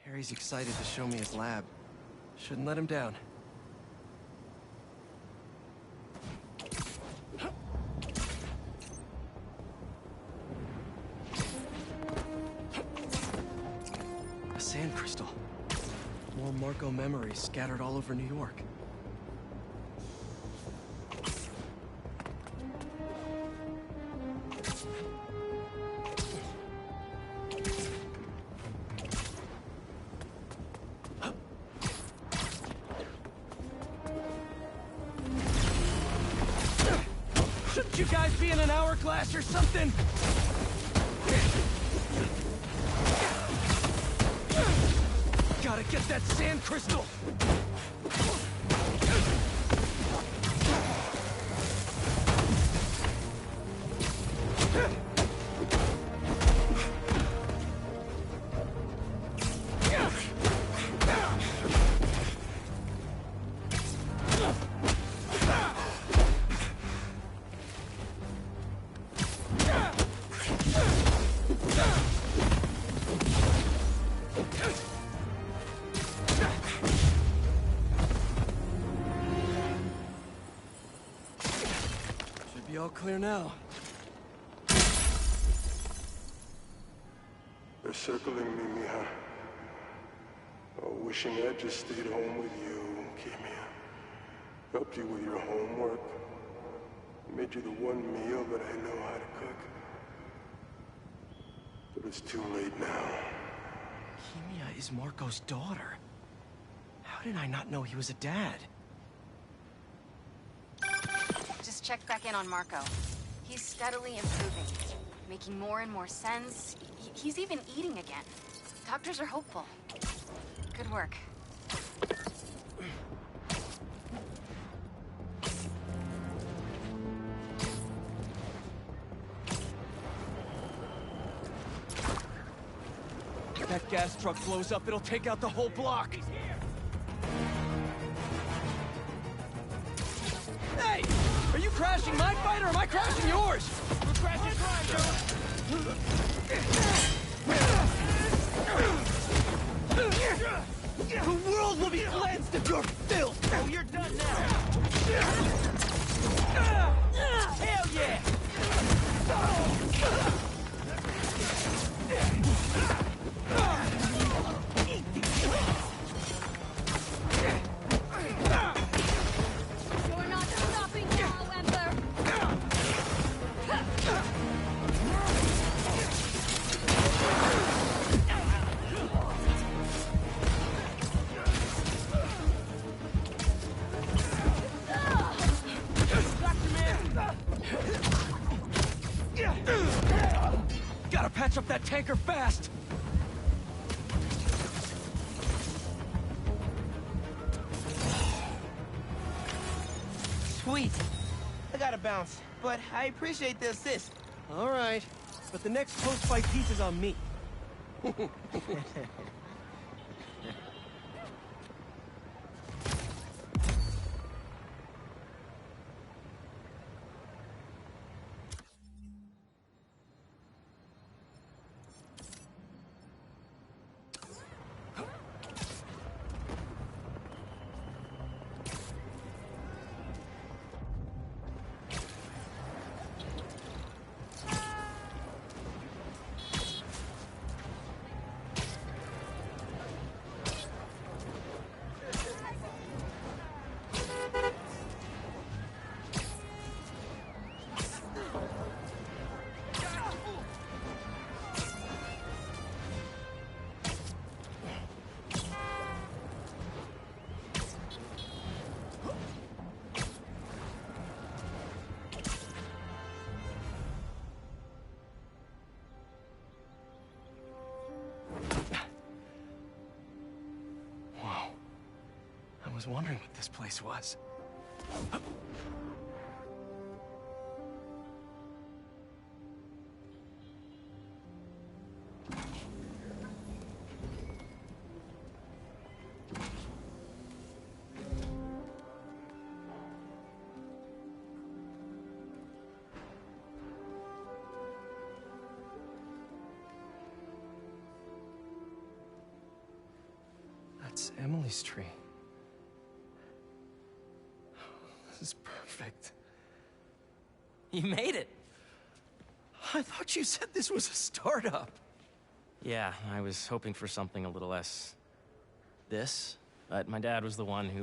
Harry's excited to show me his lab. Shouldn't let him down. A sand crystal. More Marco memories scattered all over New York. Shouldn't you guys be in an hourglass or something? Gotta get that sand crystal! Be all clear now. They're circling me, Mija. Oh, wishing I'd just stayed home with you, Kimia. Helped you with your homework. Made you the one meal that I know how to cook. But it's too late now. Kimia is Marco's daughter. How did I not know he was a dad? Just checked back in on Marco. He's steadily improving, making more and more sense. He's even eating again. Doctors are hopeful. Good work. If that gas truck blows up, it'll take out the whole block. Hey! Are you crashing my fight or am I crashing yours? We're crashing crime, Joe! The world will be cleansed of your filth! Oh, you're done now! Hell yeah! You're not stopping now, Ember! Gotta patch up that tanker fast! Sweet. I gotta bounce, but I appreciate the assist. All right, but the next post-fight piece is on me. I was wondering what this place was. It's Emily's tree. This is perfect. You made it! I thought you said this was a startup. Yeah, I was hoping for something a little less... this. But my dad was the one who,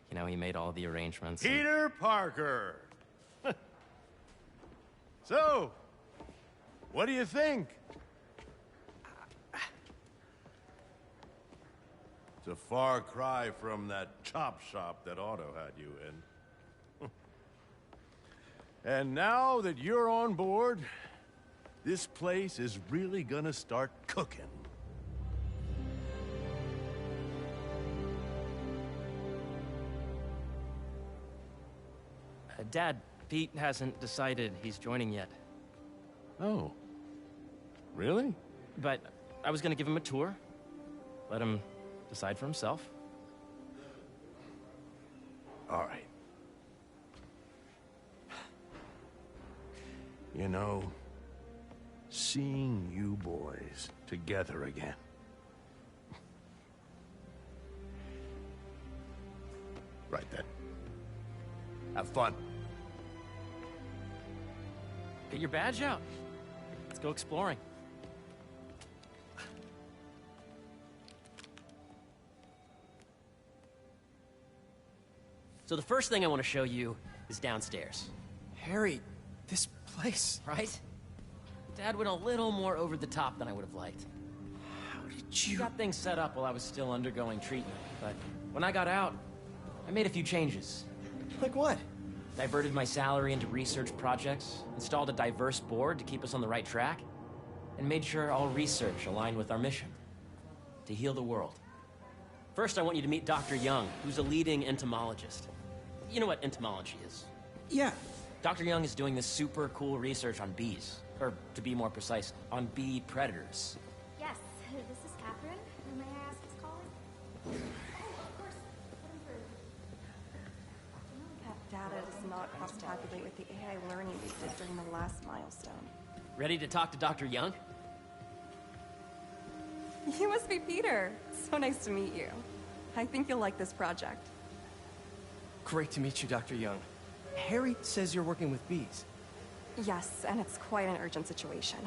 you know, he made all the arrangements. Peter Parker! So, what do you think? It's a far cry from that chop shop that Otto had you in. And now that you're on board, this place is really gonna start cooking. Dad, Pete hasn't decided he's joining yet. Oh. Really? But I was gonna give him a tour. Let him decide for himself. All right. You know, seeing you boys together again. Right then. Have fun. Get your badge out. Let's go exploring. So the first thing I want to show you is downstairs. Harry, this place. Right? Dad went a little more over the top than I would have liked. How did He you... got things set up while I was still undergoing treatment, but when I got out, I made a few changes. Like what? Diverted my salary into research projects, installed a diverse board to keep us on the right track, and made sure all research aligned with our mission, to heal the world. First, I want you to meet Dr. Young, who's a leading entomologist. You know what entomology is? Yeah. Dr. Young is doing this super cool research on bees, or to be more precise, on bee predators. Yes, this is Catherine. May I ask who's calling? Oh, of course. Put him through. That data does not cross-tabulate with the AI learning we did during the last milestone. Ready to talk to Dr. Young? You must be Peter. So nice to meet you. I think you'll like this project. Great to meet you, Dr. Young. Harry says you're working with bees. Yes, and it's quite an urgent situation.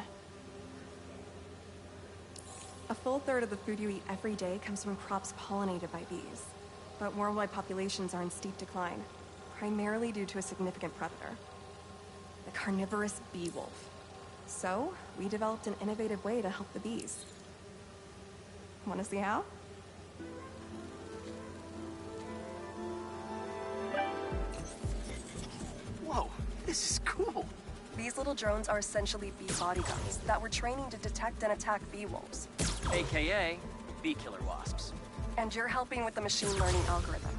A full third of the food you eat every day comes from crops pollinated by bees. But worldwide populations are in steep decline, primarily due to a significant predator, the carnivorous bee wolf. So, we developed an innovative way to help the bees. Want to see how? Whoa, this is cool. These little drones are essentially bee bodyguards that we're training to detect and attack bee wolves. AKA bee killer wasps. And you're helping with the machine learning algorithm.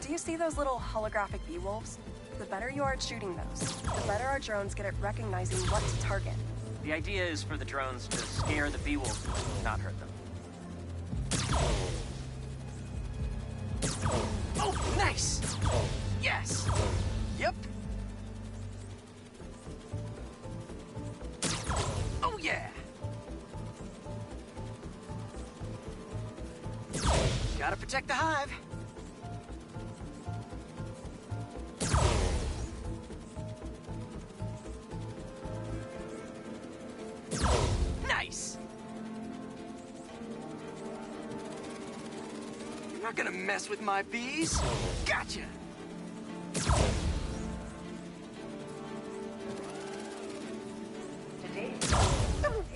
Do you see those little holographic bee wolves? The better you are at shooting those, the better our drones get at recognizing what to target. The idea is for the drones to scare the bee wolves, not hurt them. Oh, nice! Yes! Yep. Oh, yeah! Gotta protect the hive. Nice! You're not gonna mess with my bees. Gotcha!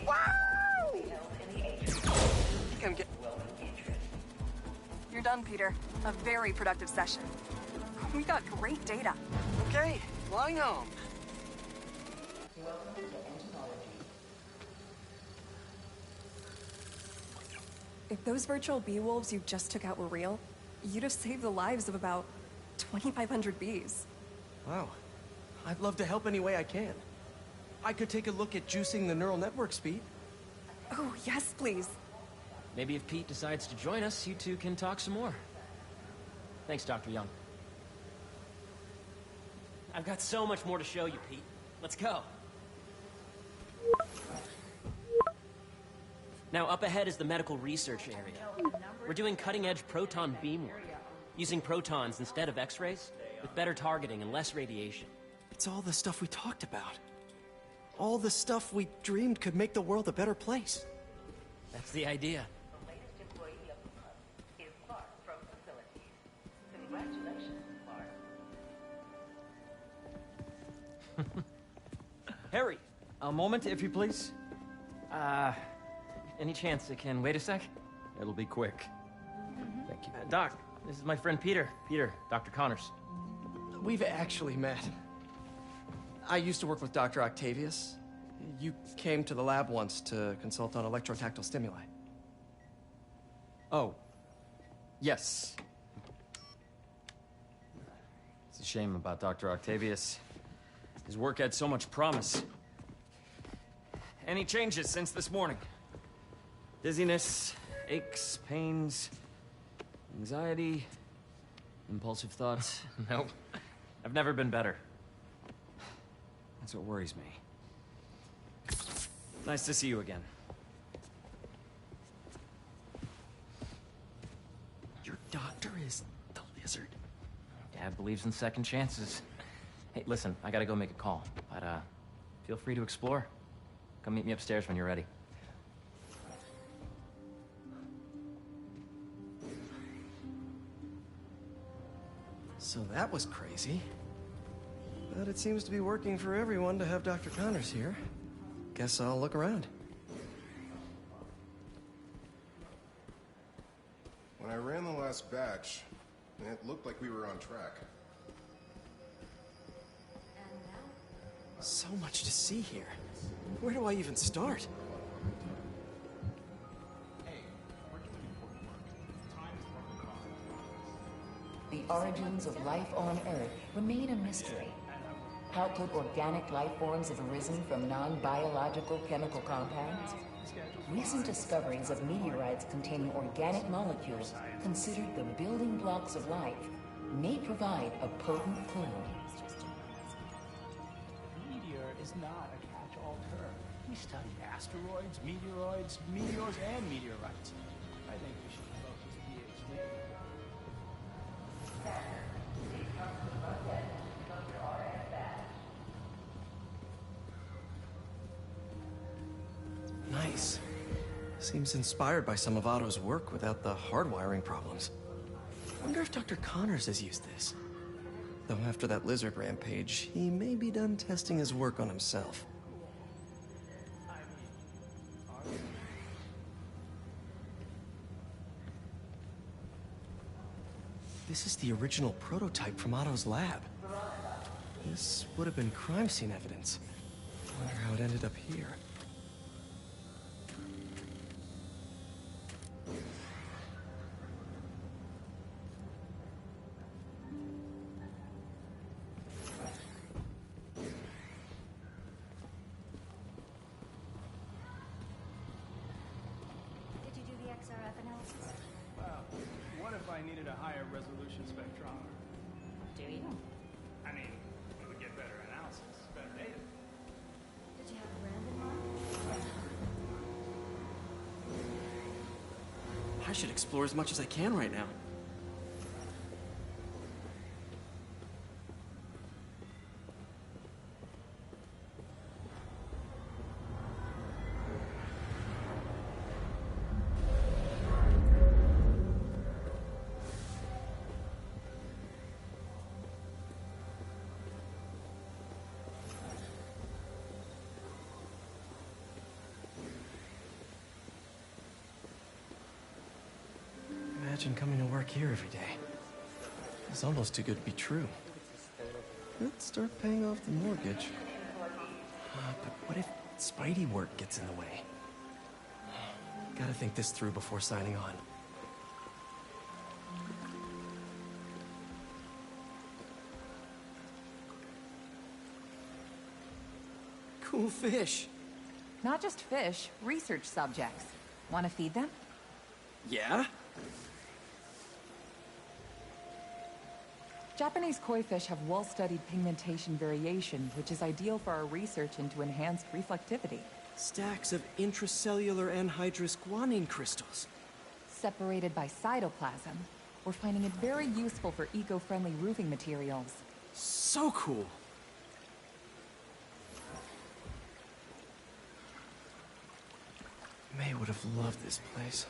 Wow! Come get... You're done, Peter. A very productive session. We got great data. Okay, flying home. If those virtual bee wolves you just took out were real, you'd have saved the lives of about 2,500 bees. Wow. I'd love to help any way I can. I could take a look at juicing the neural network speed. Oh, yes, please. Maybe if Pete decides to join us, you two can talk some more. Thanks, Dr. Young. I've got so much more to show you, Pete. Let's go. Now, up ahead is the medical research area. We're doing cutting-edge proton beam work, using protons instead of X-rays, with better targeting and less radiation. It's all the stuff we talked about. All the stuff we dreamed could make the world a better place. That's the idea. The latest employee of the club is Clark from Facilities. Congratulations, Clark. Harry, a moment, if you please. Any chance it can wait a sec? It'll be quick. Thank you. Doc, this is my friend Peter. Peter, Dr. Connors. We've actually met. I used to work with Dr. Octavius. You came to the lab once to consult on electrotactile stimuli. Oh. Yes. It's a shame about Dr. Octavius. His work had so much promise. Any changes since this morning? Dizziness, aches, pains, anxiety, impulsive thoughts? Nope. I've never been better. That's what worries me. Nice to see you again. Your doctor is the lizard. Dad believes in second chances. Hey, listen, I gotta go make a call, but feel free to explore. Come meet me upstairs when you're ready. So that was crazy. But it seems to be working for everyone to have Dr. Connors here. Guess I'll look around. When I ran the last batch, it looked like we were on track. So much to see here. Where do I even start? The origins of life on Earth remain a mystery. How could organic life forms have arisen from non-biological chemical compounds? Recent discoveries of meteorites containing organic molecules considered the building blocks of life may provide a potent clue. Meteor is not a catch-all term. We study asteroids, meteoroids, meteors, and meteorites. I think we should focus PhD. Nice. Seems inspired by some of Otto's work without the hardwiring problems. Wonder if Dr. Connors has used this. Though after that lizard rampage, he may be done testing his work on himself. This is the original prototype from Otto's lab. This would have been crime scene evidence. Wonder how it ended up here. Did you do the XRF analysis? Well, what if I needed a higher resolution spectrometer? Do you? I mean, it would get better analysis, better data. Did you have random on? I should explore as much as I can right now. Imagine coming to work here every day. It's almost too good to be true. Let's start paying off the mortgage. But what if Spidey work gets in the way? Gotta think this through before signing on. Cool fish. Not just fish, research subjects. Want to feed them? Yeah? Japanese koi fish have well-studied pigmentation variation, which is ideal for our research into enhanced reflectivity. Stacks of intracellular anhydrous guanine crystals. Separated by cytoplasm, we're finding it very useful for eco-friendly roofing materials. So cool. May would have loved this place.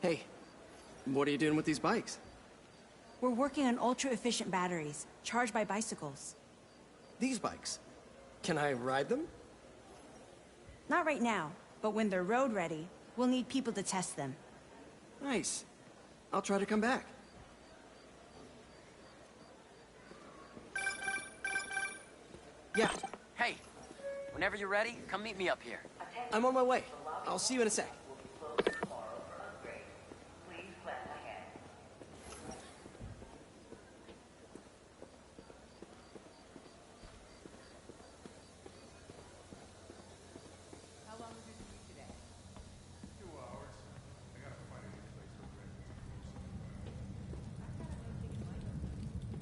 Hey, what are you doing with these bikes? We're working on ultra-efficient batteries, charged by bicycles. These bikes? Can I ride them? Not right now, but when they're road ready, we'll need people to test them. Nice. I'll try to come back. Yeah, Hey, whenever you're ready, come meet me up here. I'm on my way. I'll see you in a sec.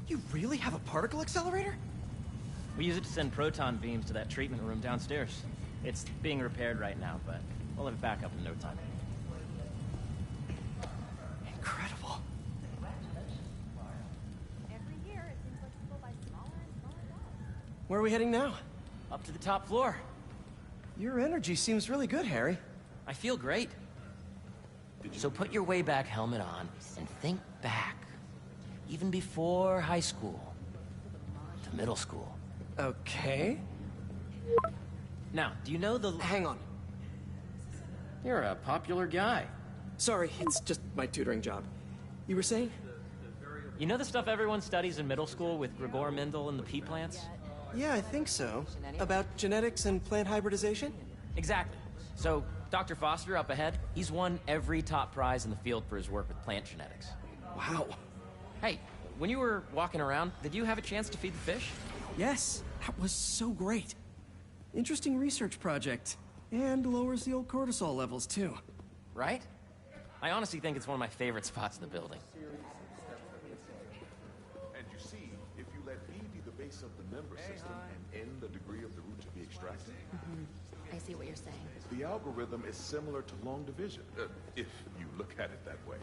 You really have a particle accelerator? We use it to send proton beams to that treatment room downstairs. It's being repaired right now, but we'll have it back up in no time. Incredible. Every year, it seems like people buy smaller and smaller dogs. Where are we heading now? Up to the top floor. Your energy seems really good, Harry. I feel great. So put your Wayback helmet on and think back. Even before high school. To middle school. Okay. Now, do you know the... Hang on. You're a popular guy. Sorry, it's just my tutoring job. You were saying? You know the stuff everyone studies in middle school with Gregor Mendel and the pea plants? Yeah, I think so. About genetics and plant hybridization? Exactly. So, Dr. Foster up ahead, he's won every top prize in the field for his work with plant genetics. Wow. Hey, when you were walking around, did you have a chance to feed the fish? Yes, that was so great. Interesting research project. And lowers the old cortisol levels, too. Right? I honestly think it's one of my favorite spots in the building. And you see, if you let B be the base of the member system and N the degree of the root to be extracted, I see what you're saying. the algorithm is similar to long division, if you look at it that way.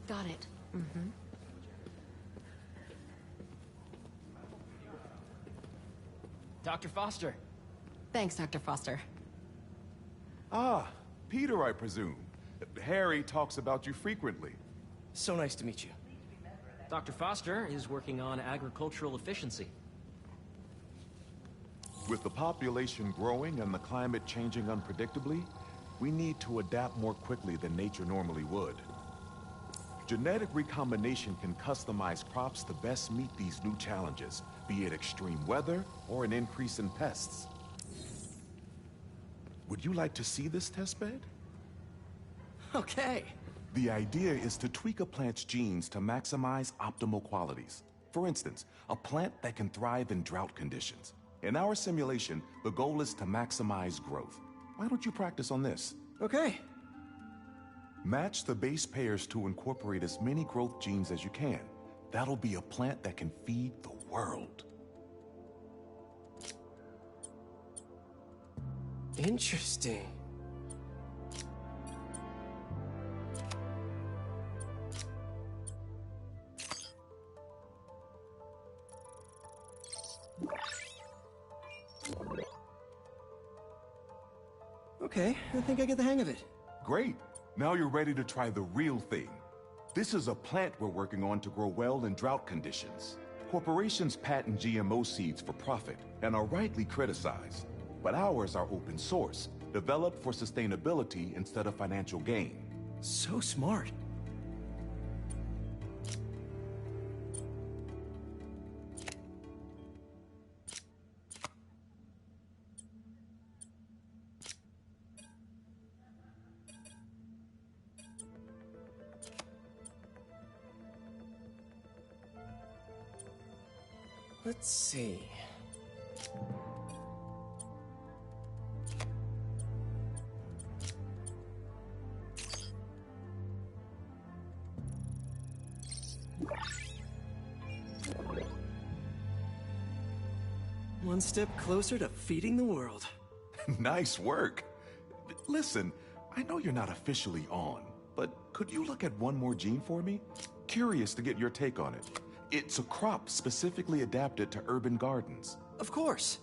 Got it. Dr. Foster. Thanks, Dr. Foster. Ah, Peter, I presume. Harry talks about you frequently. So nice to meet you. Dr. Foster is working on agricultural efficiency. With the population growing and the climate changing unpredictably, we need to adapt more quickly than nature normally would. Genetic recombination can customize crops to best meet these new challenges, be it extreme weather or an increase in pests. Would you like to see this testbed? Okay. The idea is to tweak a plant's genes to maximize optimal qualities. For instance, a plant that can thrive in drought conditions. In our simulation, the goal is to maximize growth. Why don't you practice on this? Okay. Match the base pairs to incorporate as many growth genes as you can. That'll be a plant that can feed the world. Interesting. Okay, I think I get the hang of it. Great. Now you're ready to try the real thing. This is a plant we're working on to grow well in drought conditions. Corporations patent GMO seeds for profit and are rightly criticized. But ours are open source, developed for sustainability instead of financial gain. So smart. Let's see. One step closer to feeding the world. Nice work. Listen, I know you're not officially on, but could you look at one more gene for me? Curious to get your take on it. It's a crop specifically adapted to urban gardens. Of course.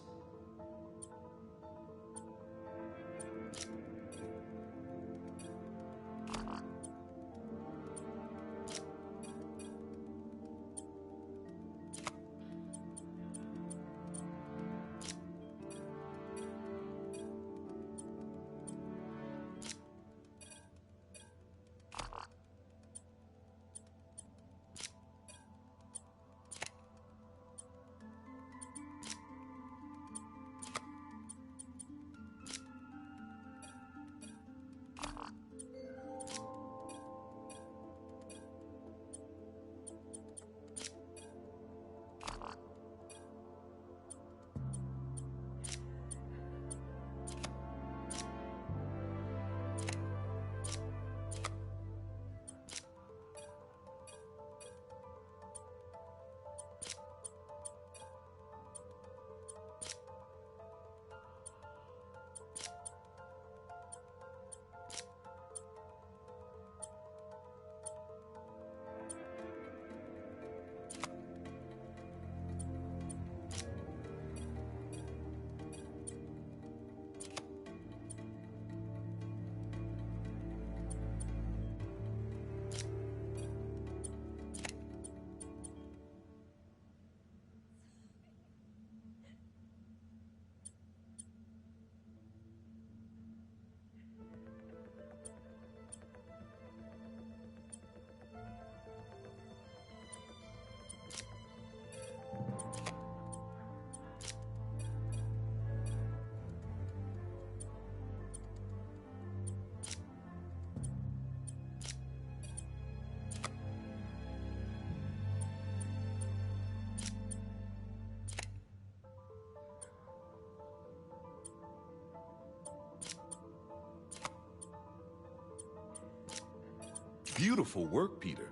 Beautiful work, Peter.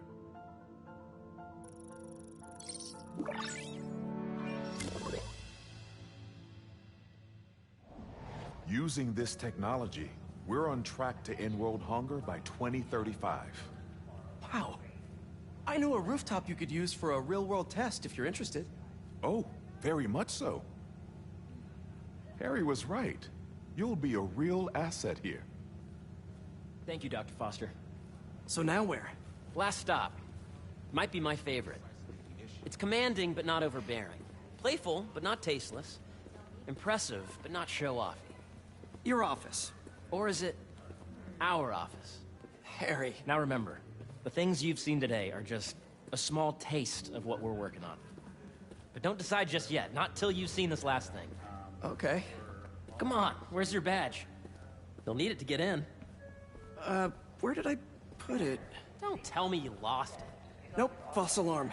Using this technology, we're on track to end world hunger by 2035. Wow. I know a rooftop you could use for a real-world test if you're interested. Oh, very much so. Harry was right. You'll be a real asset here. Thank you, Dr. Foster. So now where? Last stop. Might be my favorite. It's commanding, but not overbearing. Playful, but not tasteless. Impressive, but not show-offy. Your office. Or is it our office? Harry. Now remember, the things you've seen today are just a small taste of what we're working on. But don't decide just yet, not till you've seen this last thing. Okay. Come on, where's your badge? You'll need it to get in. Where did I put it? Don't tell me you lost it. Nope, false alarm.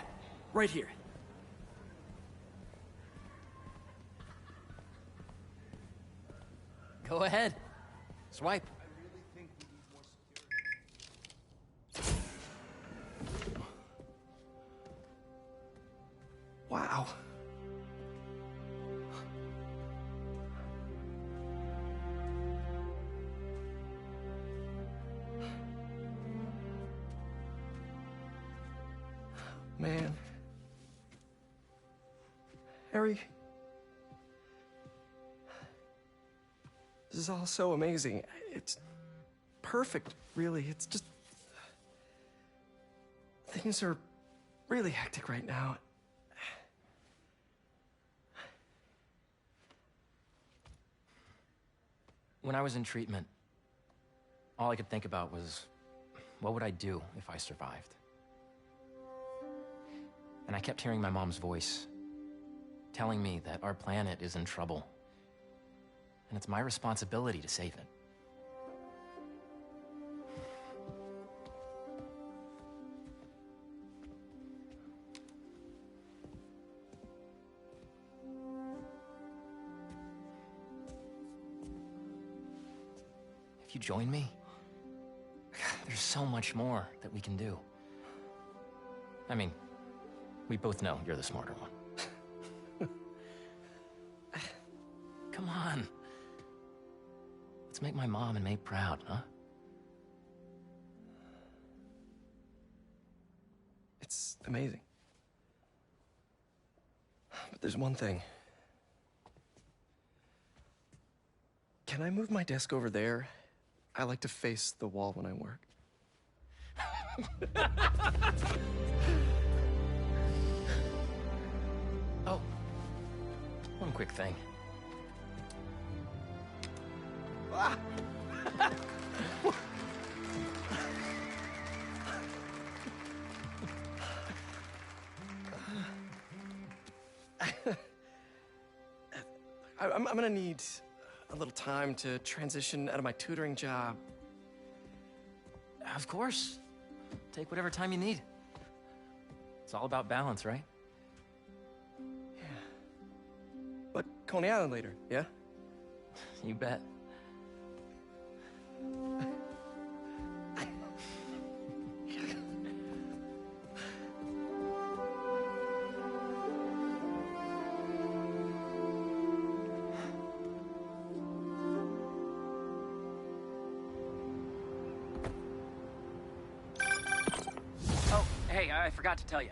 Right here. Go ahead. Swipe. Wow. Man. Harry. This is all so amazing. It's perfect, really. It's just... Things are really hectic right now. When I was in treatment, all I could think about was, what would I do if I survived? And I kept hearing my mom's voice, telling me that our planet is in trouble, and it's my responsibility to save it. If you join me, there's so much more that we can do. I mean, we both know you're the smarter one. Come on. Let's make my mom and May proud, huh? It's amazing. But there's one thing. Can I move my desk over there? I like to face the wall when I work. Oh, one quick thing. Ah! I'm gonna need a little time to transition out of my tutoring job. Of course. Take whatever time you need. It's all about balance, right? Yeah. But Coney Island later, yeah? You bet. Hey, I forgot to tell you.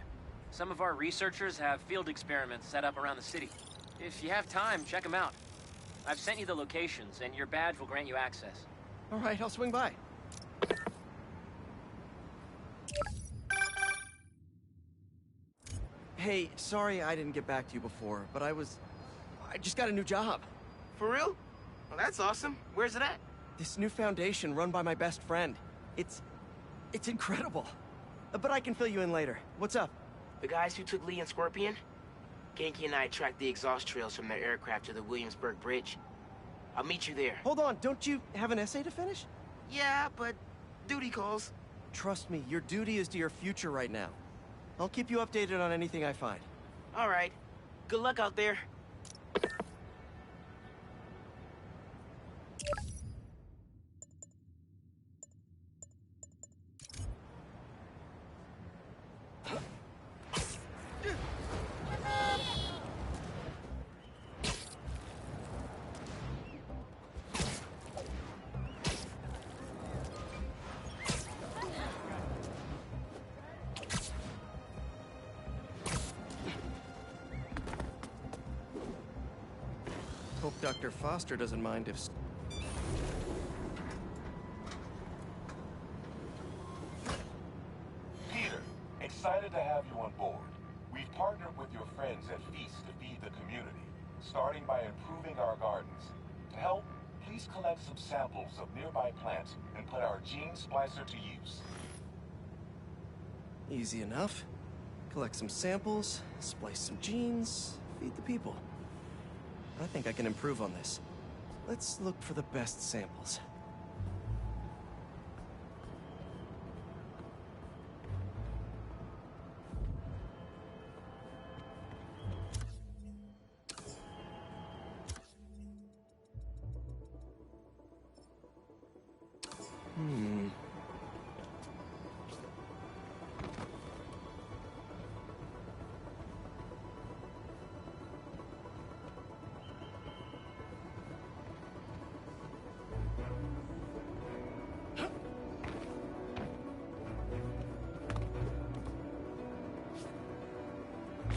Some of our researchers have field experiments set up around the city. If you have time, check them out. I've sent you the locations, and your badge will grant you access. All right, I'll swing by. Hey, sorry I didn't get back to you before, but I just got a new job. For real? Well, that's awesome. Where's it at? This new foundation run by my best friend. It's incredible. But I can fill you in later. What's up? The guys who took Lee and Scorpion? Ganke and I tracked the exhaust trails from their aircraft to the Williamsburg Bridge. I'll meet you there. Hold on, don't you have an essay to finish? Yeah, but duty calls. Trust me, your duty is to your future right now. I'll keep you updated on anything I find. All right. Good luck out there. Hope Dr. Foster doesn't mind if... Peter, excited to have you on board. We've partnered with your friends at Feast to feed the community, starting by improving our gardens. To help, please collect some samples of nearby plants and put our gene splicer to use. Easy enough. Collect some samples, splice some genes, feed the people. I think I can improve on this. Let's look for the best samples.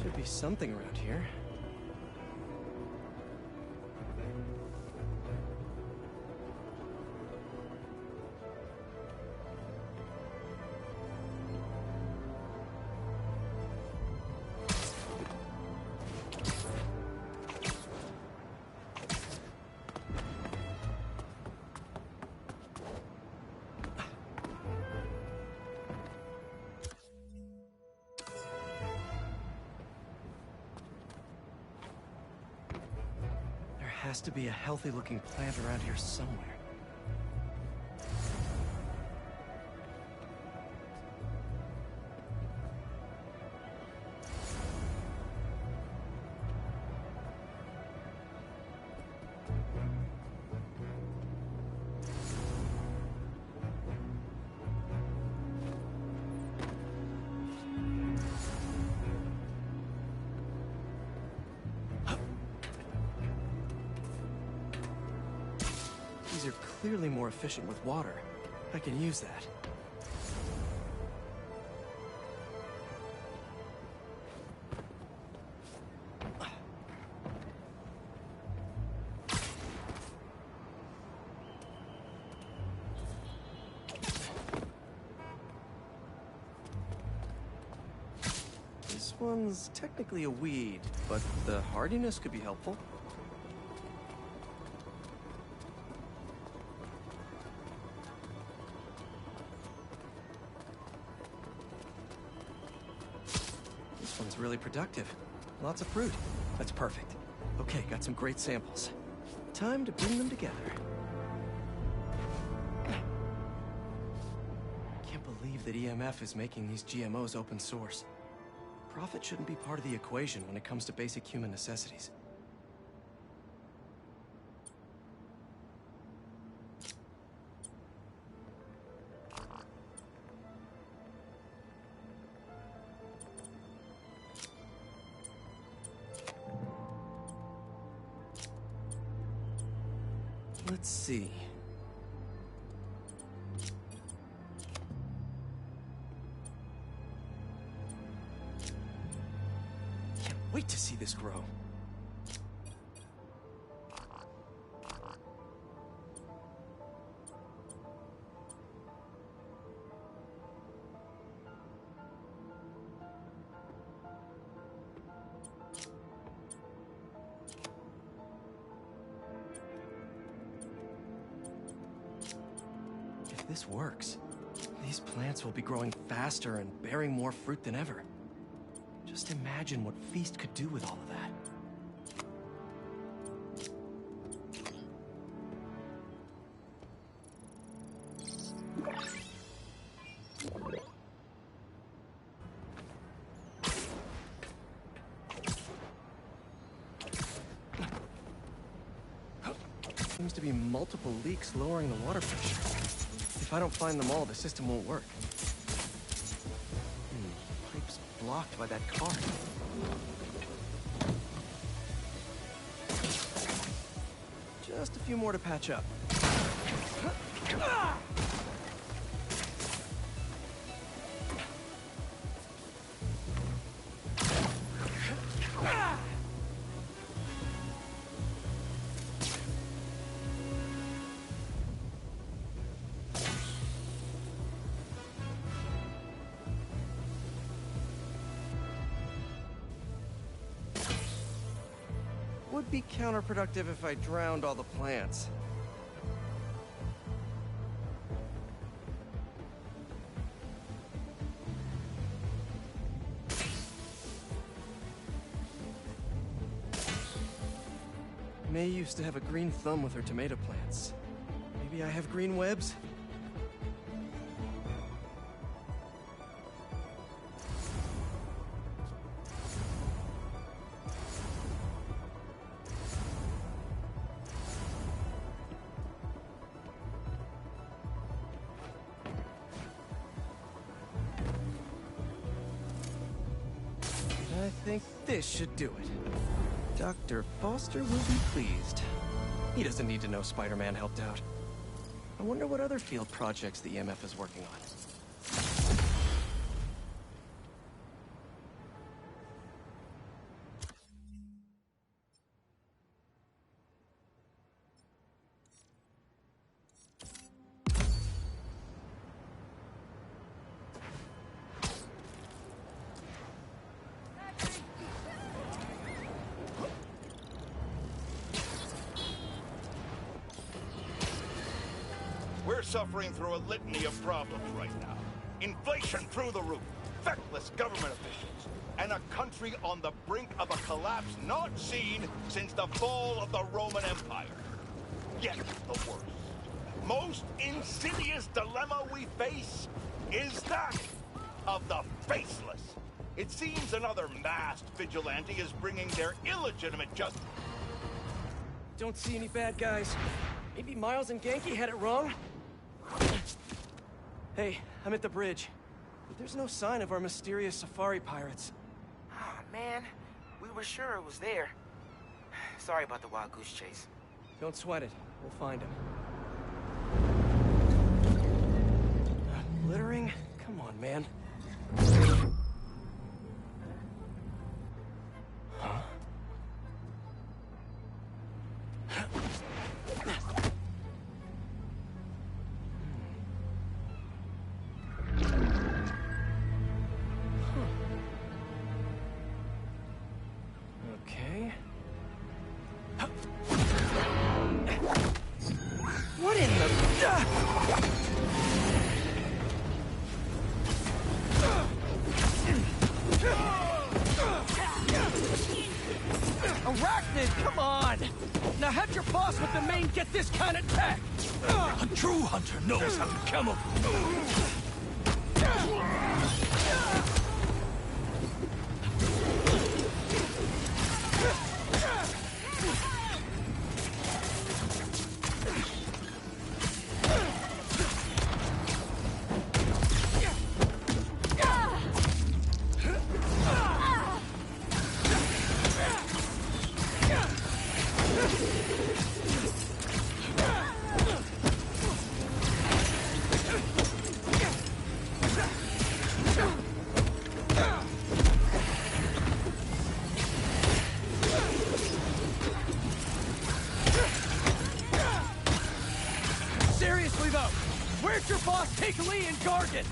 Should be something around here. Has to be a healthy-looking plant around here somewhere. clearly more efficient with water. I can use that. This one's technically a weed, but the hardiness could be helpful. This one's really productive. Lots of fruit. That's perfect. Okay, got some great samples. Time to bring them together. Can't believe that EMF is making these GMOs open source. Profit shouldn't be part of the equation when it comes to basic human necessities. Let's see. Can't wait to see this grow. If this works, these plants will be growing faster and bearing more fruit than ever. Just imagine what Feast could do with all of that. Seems to be multiple leaks lowering the water pressure. If I don't find them all, the system won't work. Pipe's blocked by that car. Just a few more to patch up. Would be counterproductive if I drowned all the plants. May used to have a green thumb with her tomato plants. Maybe I have green webs? I think this should do it. Dr. Foster will be pleased. He doesn't need to know Spider-Man helped out. I wonder what other field projects the EMF is working on. We're suffering through a litany of problems right now. Inflation through the roof, feckless government officials, and a country on the brink of a collapse not seen since the fall of the Roman Empire. Yet the worst, most insidious dilemma we face is that of the faceless. It seems another masked vigilante is bringing their illegitimate justice. Don't see any bad guys. Maybe Miles and Genki had it wrong? Hey, I'm at the bridge. But there's no sign of our mysterious safari pirates. Oh, man. We were sure it was there. Sorry about the wild goose chase. Don't sweat it. We'll find him. Littering? Come on, man. Huh? Okay. What in the... Arachnid, come on! Now have your boss with the main get this kind of tech! A true hunter knows how to camouflage. Seriously though, where'd your boss take Lee and Gargan?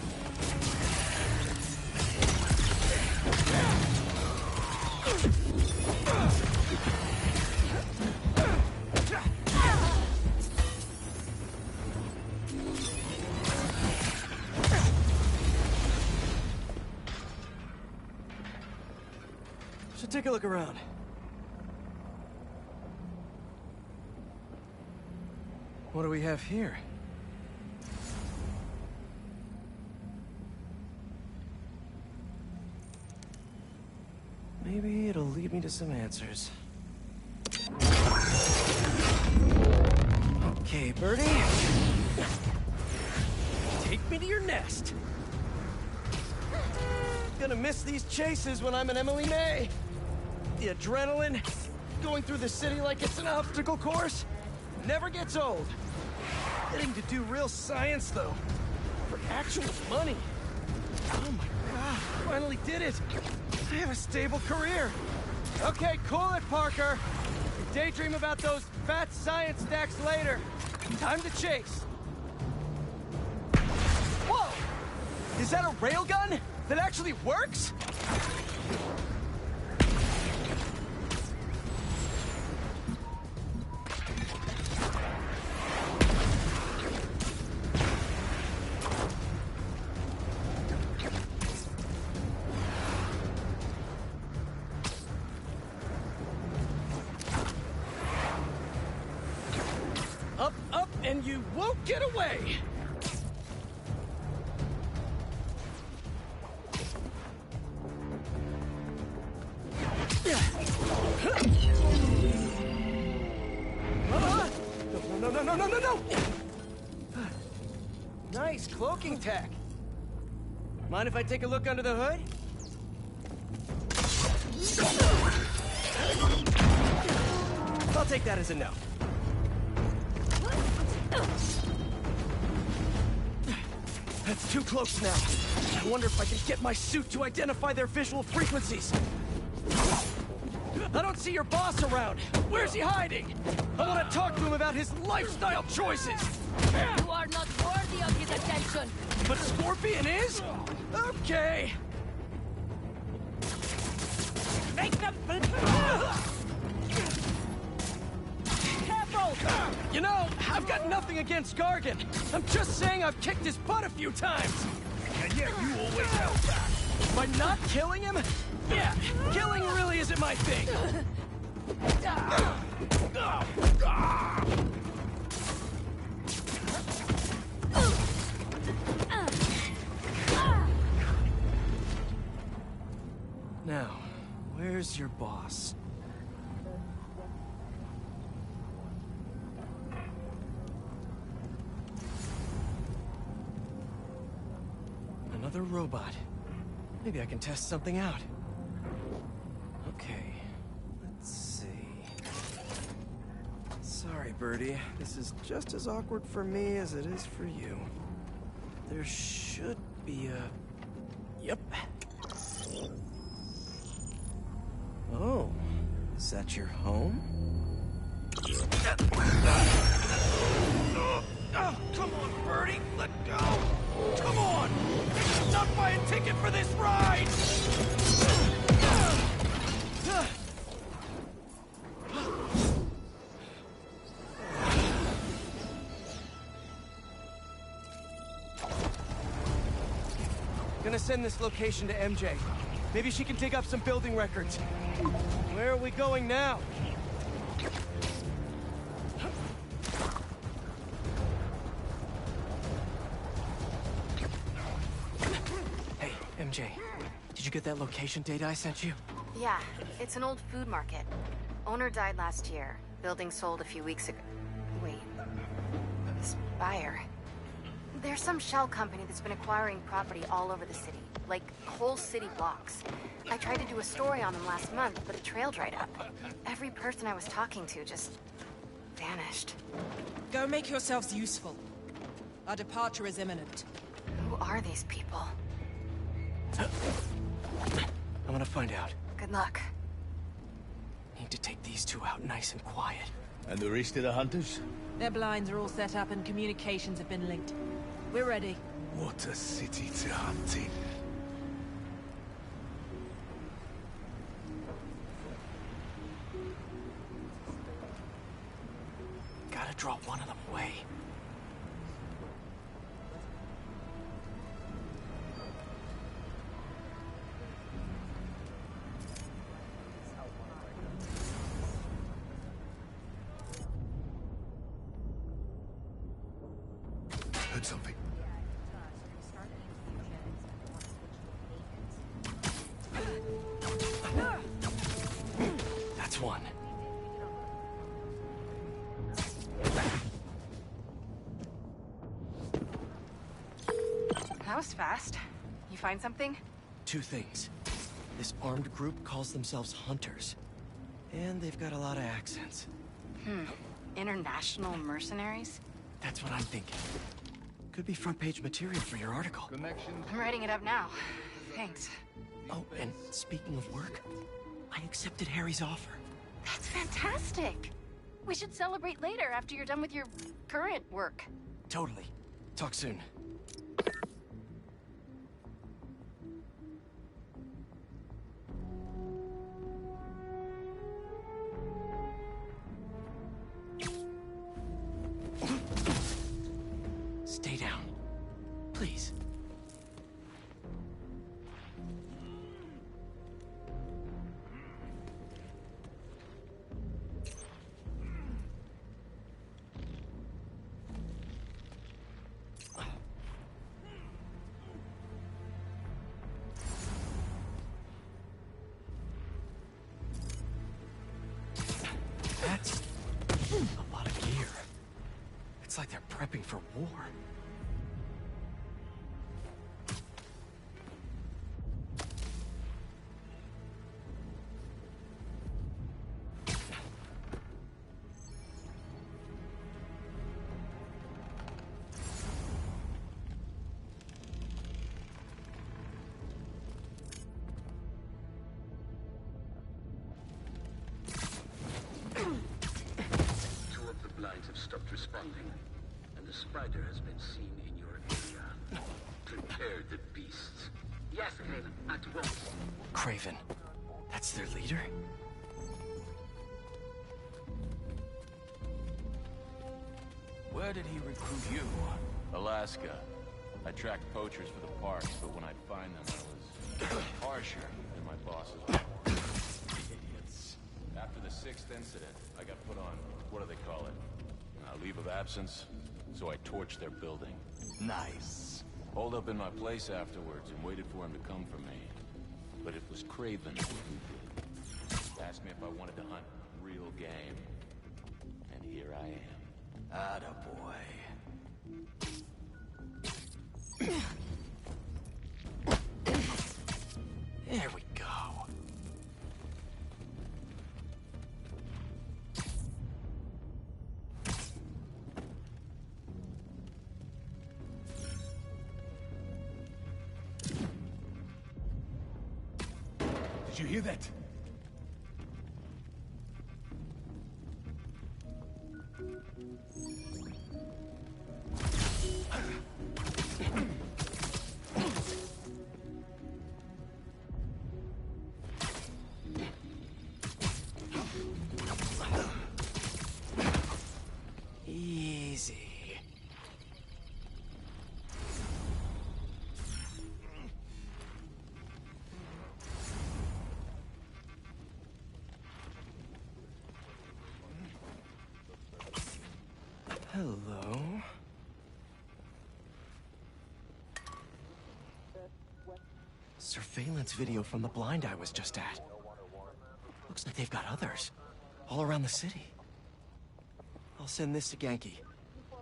Should take a look around. What do we have here? Maybe it'll lead me to some answers. Okay, Birdie. Take me to your nest. Gonna miss these chases when I'm an Emily May. The adrenaline, going through the city like it's an obstacle course, never gets old. Getting to do real science, though, for actual money. Oh my God, finally did it. I have a stable career. Okay, cool it, Parker. Daydream about those fat science stacks later. Time to chase. Whoa! Is that a railgun that actually works? Up, up, and you won't get away! No! Nice cloaking tech. Mind if I take a look under the hood? I'll take that as a no. That's too close now. I wonder if I can get my suit to identify their visual frequencies. I don't see your boss around. Where's he hiding? I want to talk to him about his lifestyle choices. You are not worthy of his attention. But Scorpion is? Okay. Make them... Careful! You know, I've got nothing against Gargan. I'm just saying I've kicked his butt a few times. And yet you always held back. By not killing him? Yeah, killing really isn't my thing. Now, where's your boss? Another robot. Maybe I can test something out. Okay, let's see. Sorry, Birdie. This is just as awkward for me as it is for you. There should be, yep. Oh, is that your home? Oh, come on, Birdie, let go! Come on! Not buy a ticket for this ride! Gonna send this location to MJ. Maybe she can dig up some building records. Where are we going now? Hey, MJ. Did you get that location data I sent you? Yeah, it's an old food market. Owner died last year. Building sold a few weeks ago. Wait. Spire. There's some shell company that's been acquiring property all over the city. Like, whole city blocks. I tried to do a story on them last month, but it trailed right up. Every person I was talking to just vanished. Go make yourselves useful. Our departure is imminent. Who are these people? I'm gonna find out. Good luck. Need to take these two out nice and quiet. And the rest of the hunters? Their blinds are all set up and communications have been linked. We're ready. What a city to hunt in. Gotta draw one of them away. Heard something. That's one. That was fast. You find something? Two things. This armed group calls themselves Hunters. And they've got a lot of accents. International mercenaries? That's what I'm thinking. Could be front page material for your article. I'm writing it up now. Thanks. Oh, and speaking of work, I accepted Harry's offer. That's fantastic! We should celebrate later after you're done with your current work. Totally. Talk soon. Stay down. Please. That's a lot of gear. It's like they're prepping for war. Stopped responding, and the spider has been seen in your area. Prepare the beasts. Yes, Craven, at once. Craven. That's their leader? Where did he recruit you? Alaska. I tracked poachers for the parks, but when I'd find them, I was harsher than my bosses. Idiots. After the 6th incident, I got put on, what do they call it? Leave of absence, so I torched their building. Nice. Holed up in my place afterwards and waited for him to come for me. But it was Craven who did. Asked me if I wanted to hunt real game. And here I am. Attaboy. There we go. Did you hear that? Easy. Hello. Surveillance video from the blind I was just at. Looks like they've got others. All around the city. I'll send this to Genki.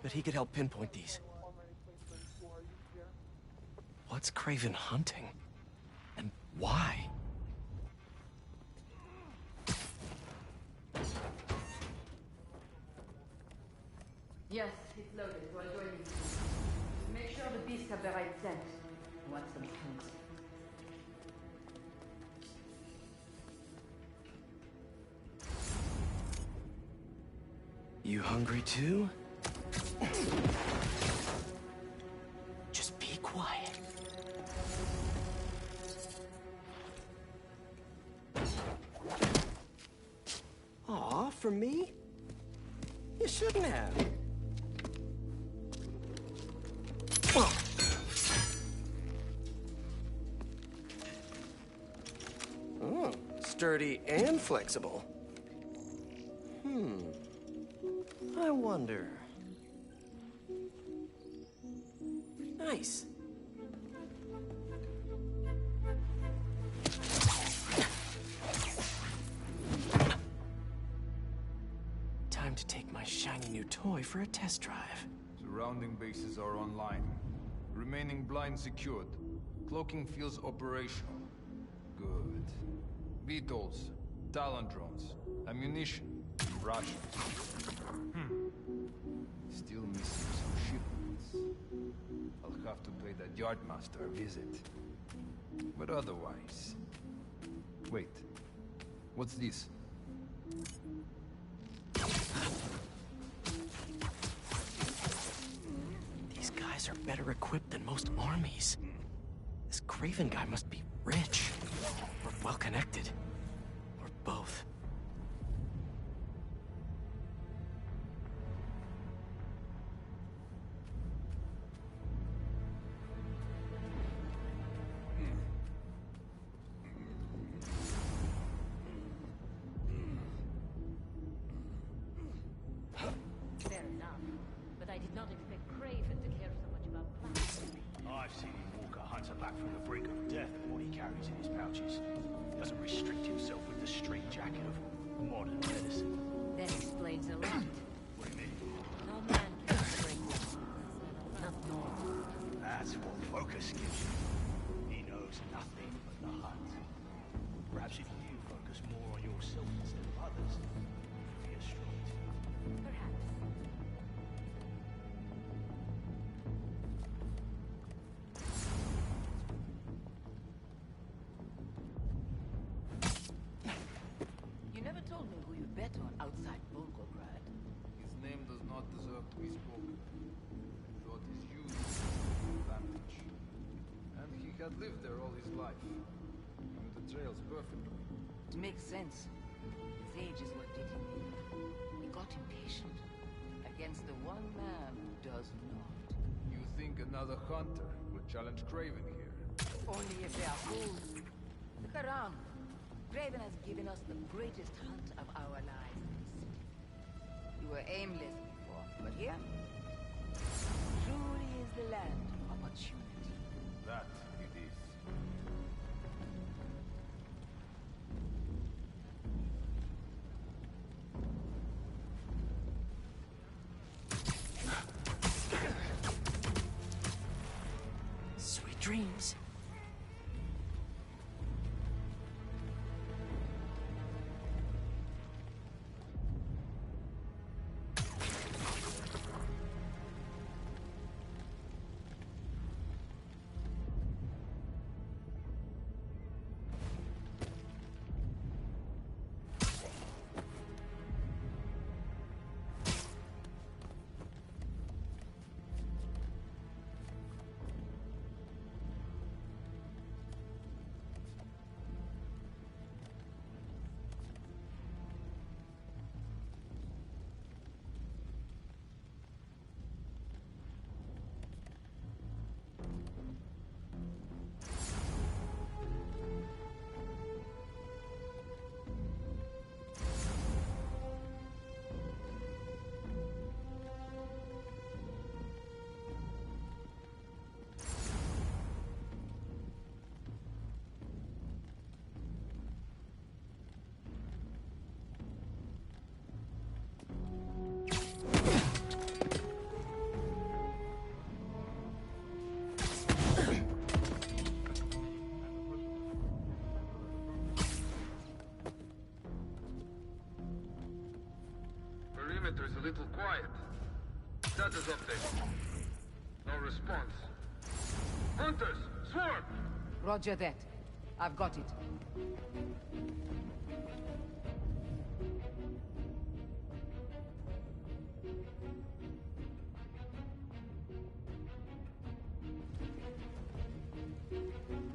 But he could help pinpoint these. What's Kraven hunting? And why? Yes, it's loaded. We're joining you. Make sure the beasts have the right scent. Want some hints? You hungry too? Just be quiet. Aw, for me? You shouldn't have. Oh, sturdy and flexible. I wonder. Nice. Time to take my shiny new toy for a test drive. Surrounding bases are online. Remaining blind secured. Cloaking fields operational. Good. VTOLs, Talon drones, ammunition, rations. Still missing some shipments. I'll have to pay that Yardmaster a visit. But otherwise... Wait. What's this? These guys are better equipped than most armies. This Kraven guy must be rich, or well-connected, or both. Fair enough. But I did not expect Kraven to care so much about plants. I've seen him walk a hunter back from the brink of death with what he carries in his pouches. He doesn't restrict himself with the straight jacket of modern medicine. That explains a lot. What do you mean? No man can break them. Not normal. That's what Focus gives you. He knows nothing but the hunt. Perhaps if you focus more on yourself instead of others, you'd be as strong as him. Perhaps. You never told me who you bet on outside Volgograd. His name does not deserve to be spoken. I thought his youth was an advantage. And he had lived there all his life. He knew the trails perfectly. It makes sense. His age is what did him in. He got impatient against the one man who does not. You think another hunter would challenge Kraven here? Only if they are fools. Look around. Kraven has given us the greatest hunt of our lives in this city. We were aimless before, but here, truly is the land of opportunity. That it is. Sweet dreams. a little quiet. Status update. No response. Hunters, swarm! Roger that. I've got it.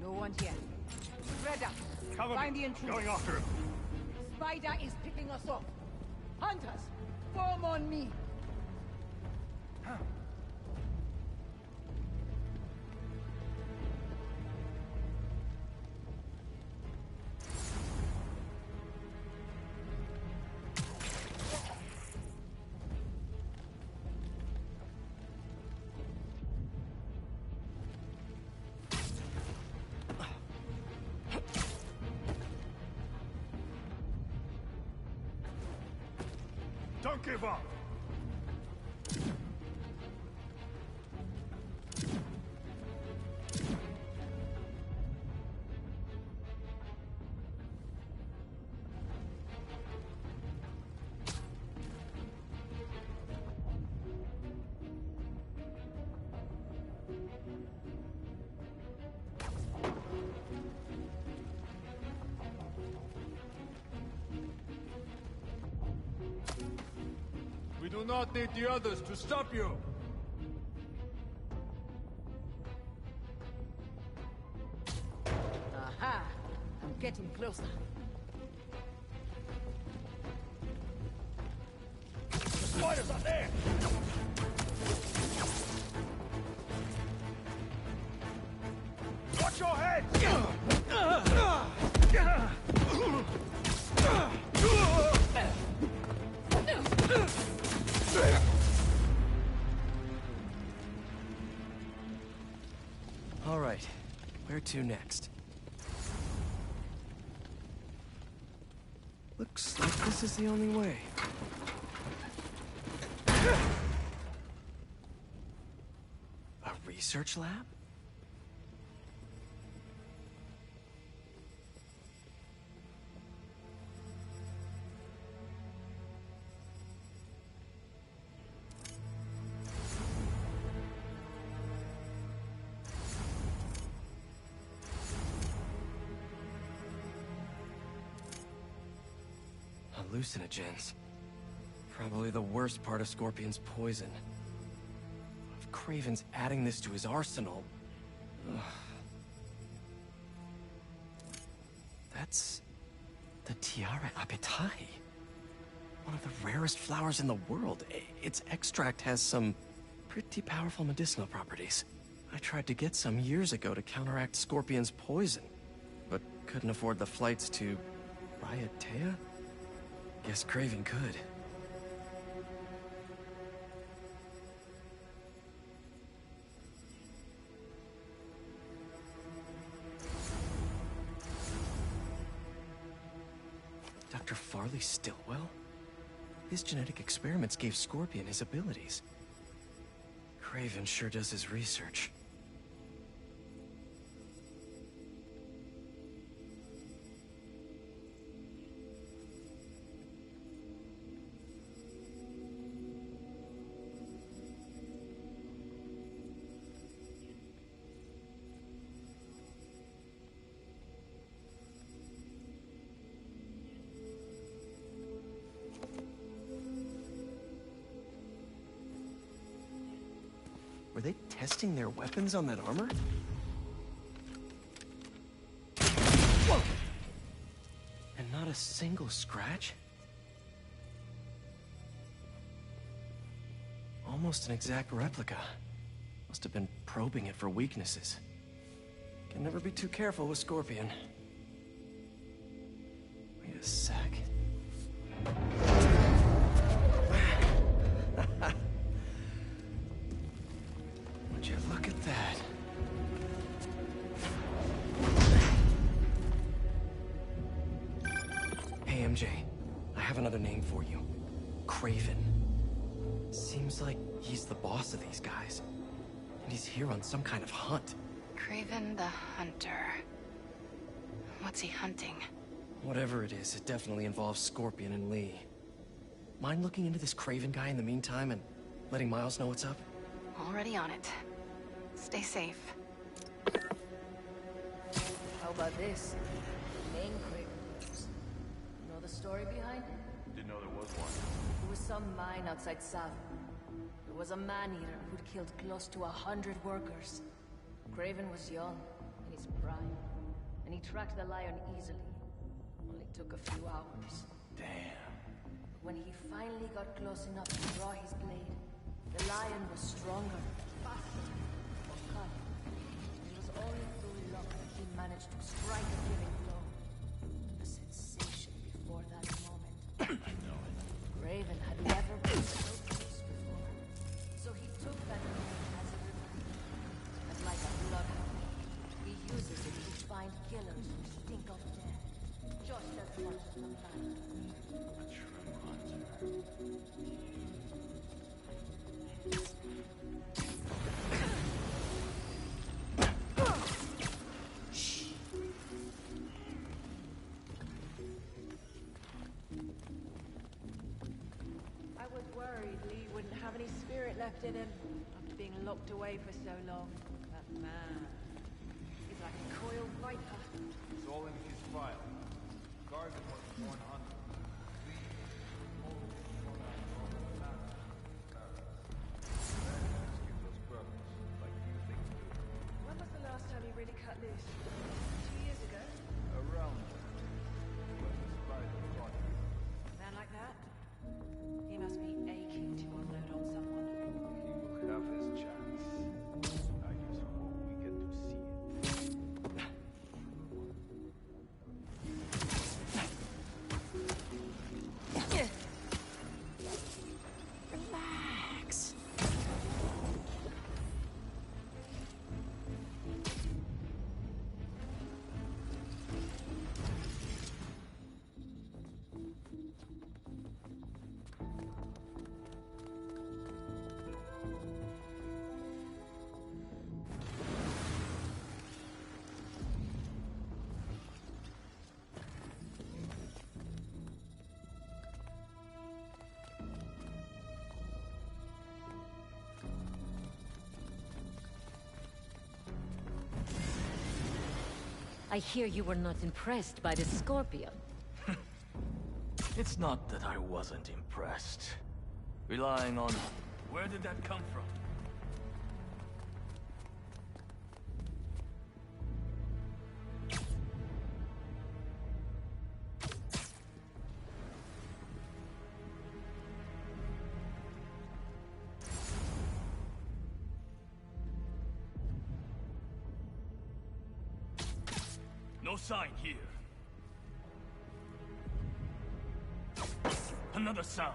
No one here. Spread out. Cover Find me. the intruder. Going after him. Spider is picking us off. Hunters, form on me. Don't give up! We do not need the others to stop you. Aha! I'm getting closer. The spiders are there! Watch your head! All right, where to next? Looks like this is the only way. A research lab? Hallucinogens. Probably the worst part of Scorpion's poison. If Kraven's adding this to his arsenal... Ugh. That's... the Tiara Apetai. One of the rarest flowers in the world. Its extract has some pretty powerful medicinal properties. I tried to get some years ago to counteract Scorpion's poison, but couldn't afford the flights to... Raiatea? Guess Kraven could. Dr. Farley Stillwell? His genetic experiments gave Scorpion his abilities. Kraven sure does his research. Were they testing their weapons on that armor? Whoa! And not a single scratch? Almost an exact replica. Must have been probing it for weaknesses. Can never be too careful with Scorpion. Wait a sec. Would you look at that? Hey, MJ. I have another name for you. Kraven. Seems like he's the boss of these guys. And he's here on some kind of hunt. Kraven the Hunter. What's he hunting? Whatever it is, it definitely involves Scorpion and Lee. Mind looking into this Craven guy in the meantime and letting Miles know what's up? Already on it. Stay safe. How about this? Main Craven lives. Know the story behind it? Didn't know there was one. There was some mine outside Savin. There was a man-eater who'd killed close to 100 workers. Craven was young, in his prime, and he tracked the lion easily. Only took a few hours. Damn. When he finally got close enough to draw his blade, the lion was stronger, faster, more cunning. It was only through luck that he managed to strike a killing blow. The sensation before that moment. I know it. Craven had never been so close before. So he took that moment as a reminder. And like a bloodhound, he uses it to find killers who stink of death, just as much as the man. A true hunter. I was worried Lee wouldn't have any spirit left in him after being locked away for so long. That man, he's like a coiled viper. It's all in his file. Garvin was born hunter. When was the last time he really cut loose? 2 years ago? Around when the spider caught him. A man like that? He must be aching to unload on someone. He will have his chance. I just hope we get to see it. Relax. I hear you were not impressed by the Scorpion. It's not that I wasn't impressed. Relying on... Where did that come from? No sign here. Another sound.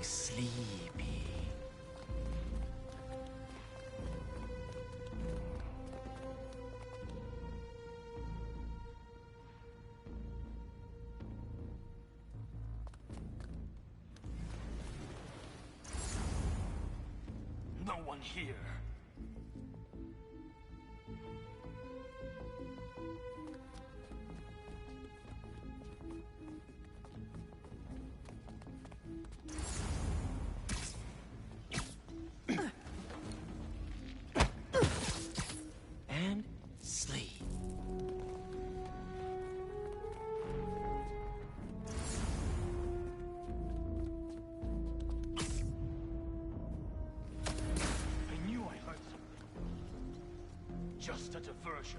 Sleepy. No one here. And sleep. I knew I heard something. Just a diversion.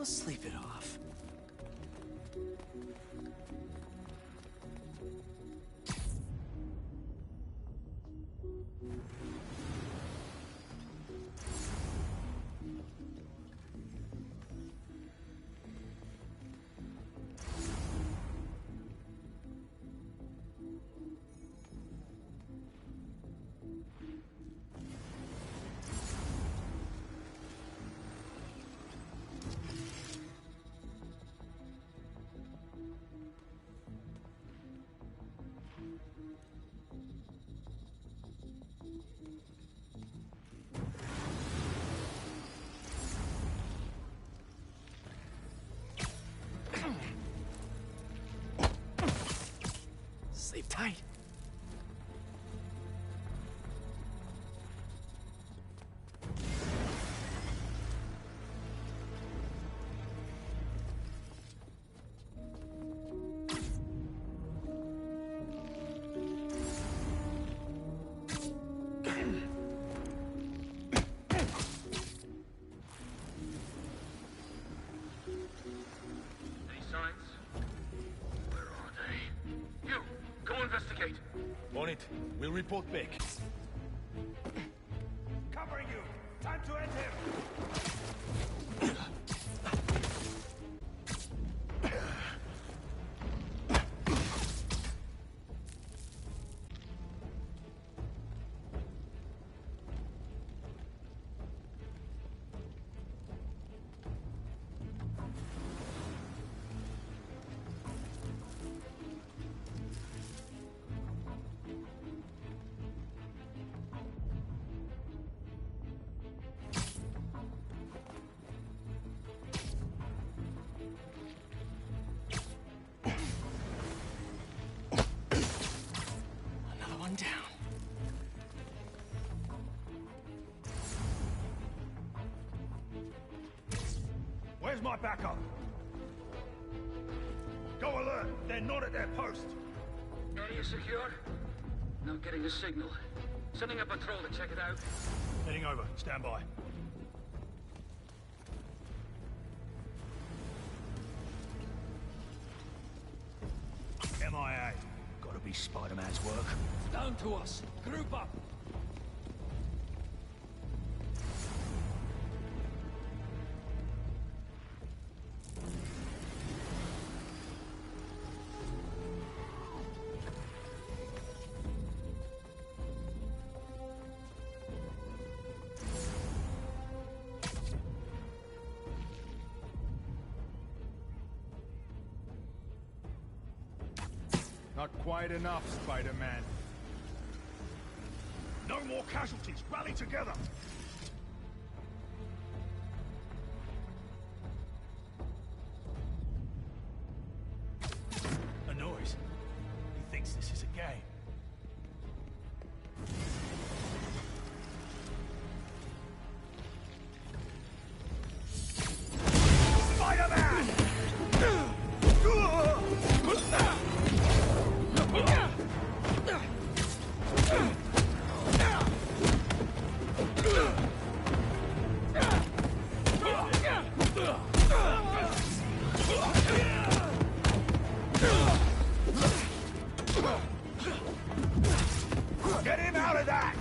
I'll sleep it off. Sleep tight. Investigate. On it. We'll report back. Covering you. Time to end him. Down. Where's my backup? Go alert! They're not at their post! Area secure? Not getting a signal. Sending a patrol to check it out. Heading over. Stand by. MIA. Gotta be Spider-Man's work. Down to us. Group up. Not quite enough, Spider-Man. No more casualties! Rally together! A noise. He thinks this is a game. Spider-Man! Get him out of that!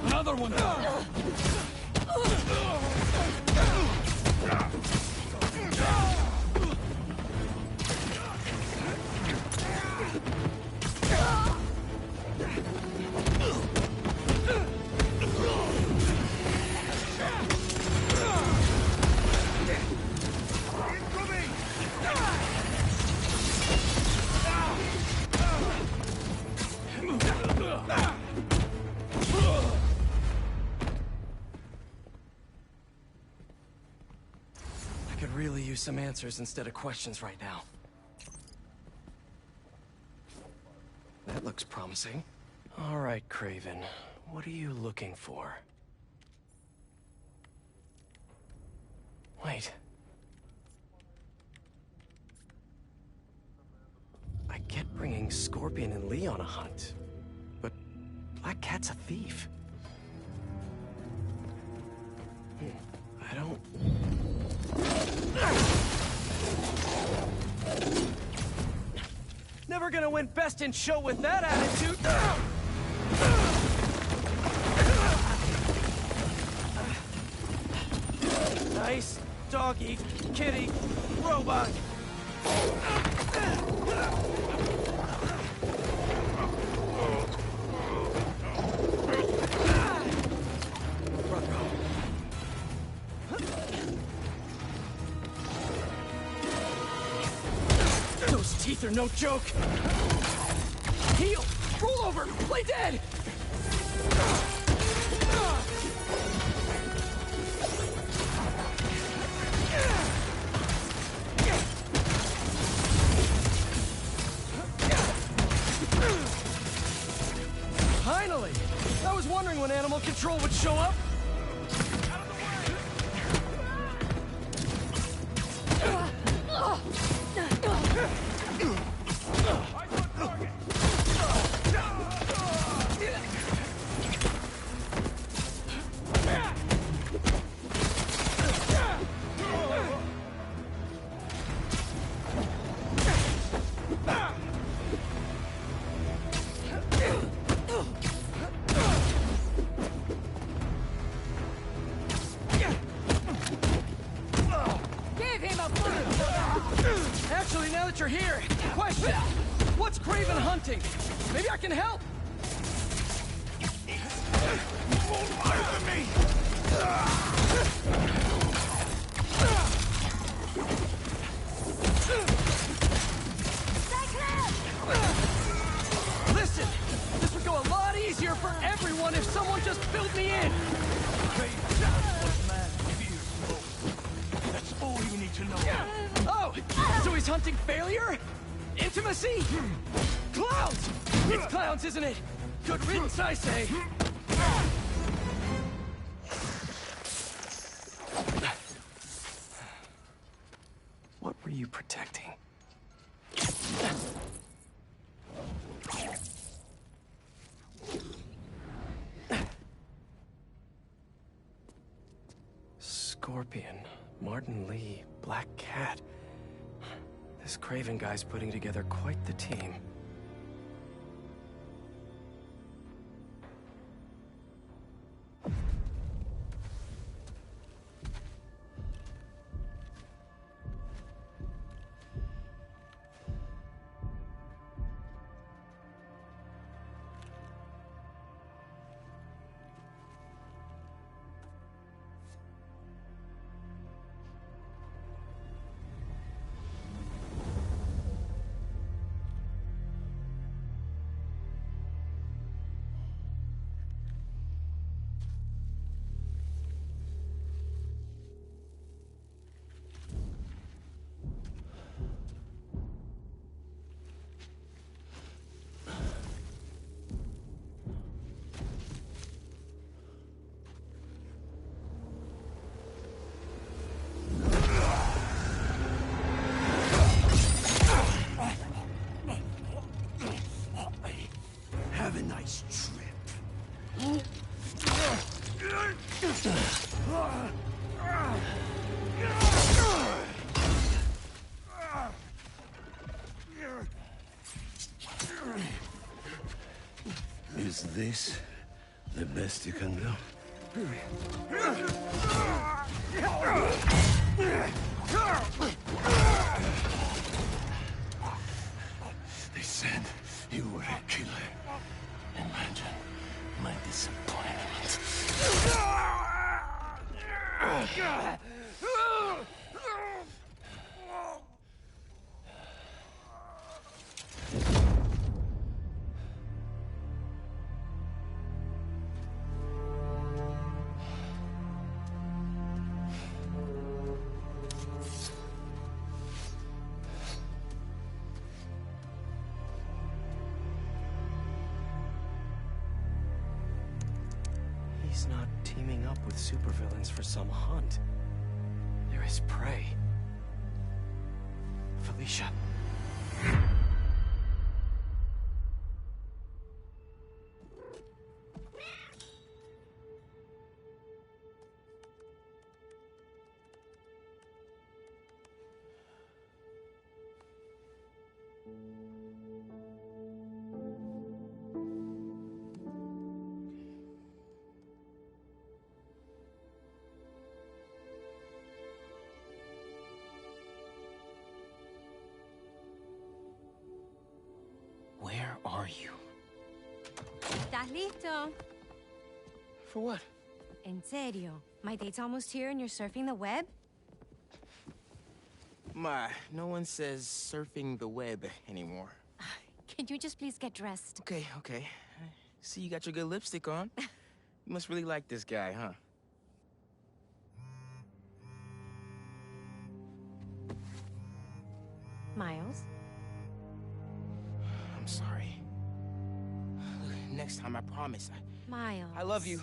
Another one! I could really use some answers instead of questions right now. That looks promising. All right, Craven. What are you looking for? Wait. I get bringing Scorpion and Lee on a hunt. But Black Cat's a thief. I don't... Never gonna win Best in Show with that attitude! Nice doggy, kitty, robot! Those teeth are no joke! Heal! Roll over! Play dead! Finally! I was wondering when Animal Control would show up. Actually, now that you're here, question! What's Craven hunting? Maybe I can help! Won't lie to me! Listen! This would go a lot easier for everyone if someone just filled me in! That's all you need to know. Oh! So he's hunting failure? Intimacy? Clowns! It's clowns, isn't it? Good riddance, I say! What were you protecting? Scorpion, Martin Lee, Black Cat. This Craven guy's putting together quite the team. Have a nice trip. Is this the best you can do? They said you were a killer. Imagine my disappointment. He's not teaming up with supervillains for some hunt. They're his prey. Felicia. are you? ¿Estás listo? For what? En serio. My date's almost here and you're surfing the web? Ma, no one says surfing the web anymore. Can you just please get dressed? Okay, okay. See, you got your good lipstick on. You must really like this guy, huh? Miles? I'm sorry. Look, next time, I promise. Miles. I love you.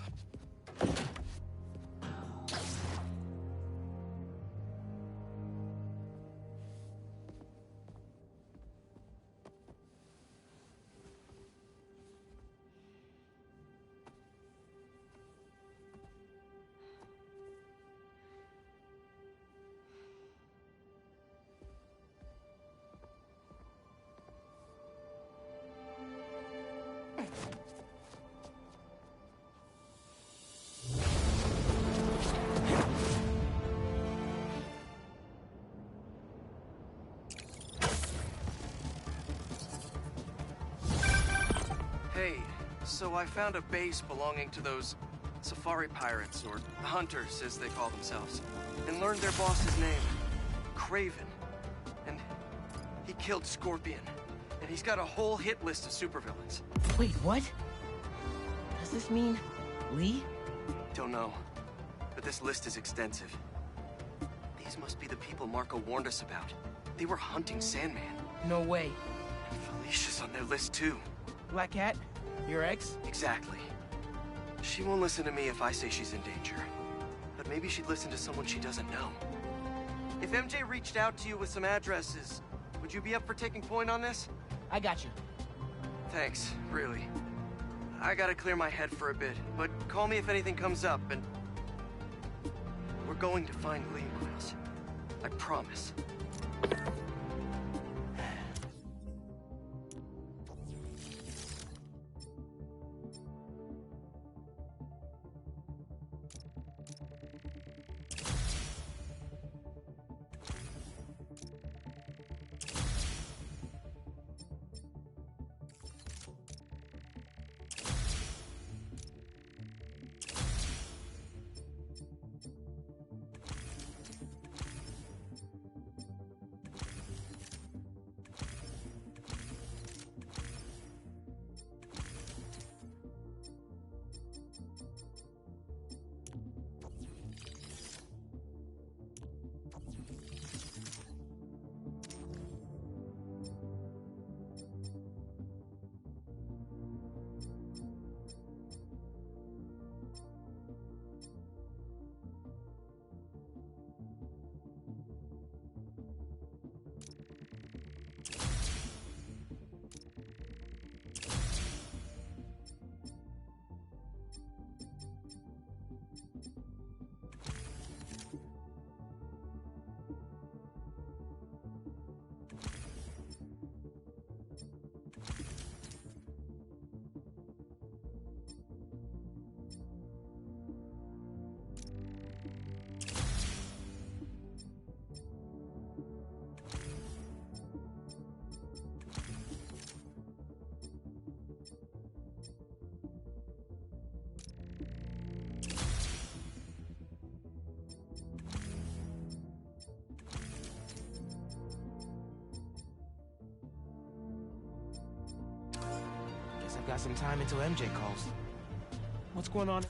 Hey, so I found a base belonging to those safari pirates, or hunters as they call themselves, and learned their boss's name, Kraven. And he killed Scorpion, and he's got a whole hit list of supervillains. Wait, what? Does this mean Lee? Don't know, but this list is extensive. These must be the people Marco warned us about. They were hunting Sandman. No way. And Felicia's on their list too. Black Cat? Your ex? Exactly. She won't listen to me if I say she's in danger. But maybe she'd listen to someone she doesn't know. If MJ reached out to you with some addresses, would you be up for taking point on this? I got you. Thanks, really. I gotta clear my head for a bit, but call me if anything comes up, and... we're going to find Lee, Miles. I promise. I've got some time until MJ calls. What's going on?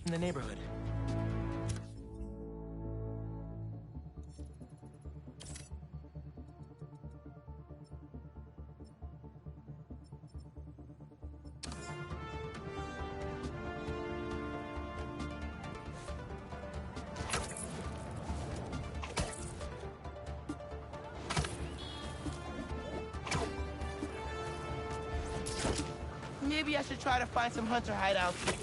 in the neighborhood. Maybe I should try to find some hunter hideouts.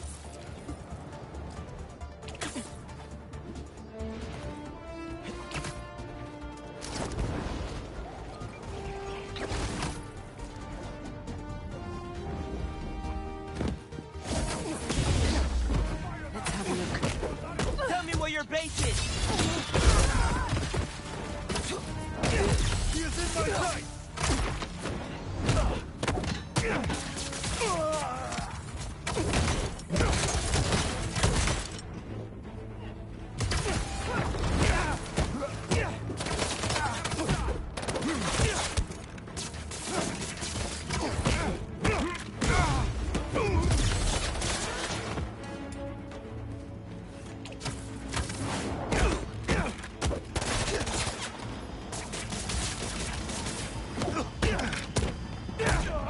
Let's have a look. Tell me where your base is! He is in my sight!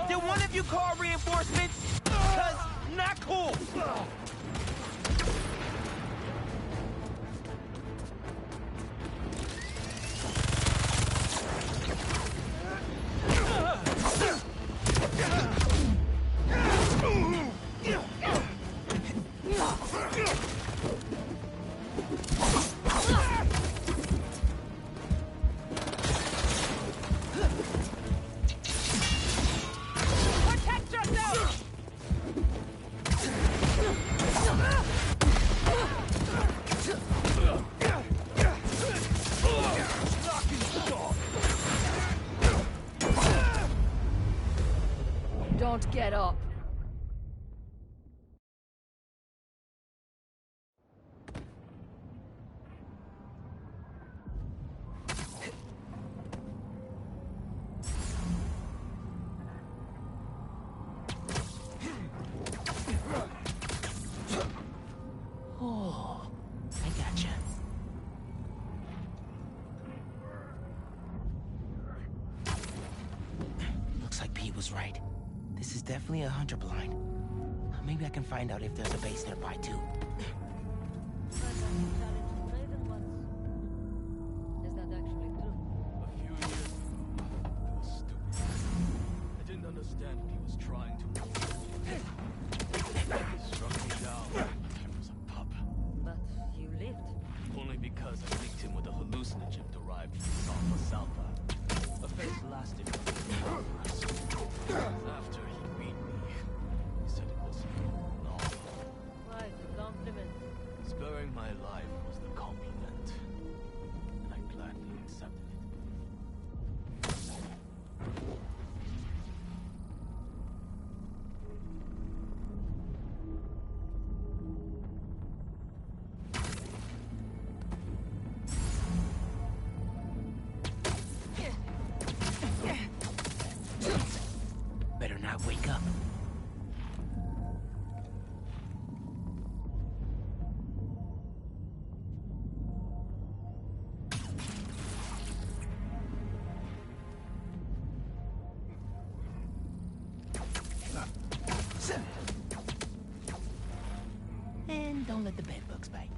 Did one of you call reinforcements? 'Cause not cool! Protect yourself! Don't get up. Oh, I gotcha. Looks like Pete was right. This is definitely a hunter blind. Maybe I can find out if there's a base nearby too. Is that actually true? A few years ago, I was stupid. I didn't understand what he was trying to do. He struck me down like I was a pup. But you lived. Only because I linked him with a hallucinogen derived from Salva Salva. A phase lasted for 3 hours. After he beat me, he said it was long. Quite a compliment. Sparing my life was the compliment, and I gladly accepted it. Better not wake up. And don't let the bedbugs bite.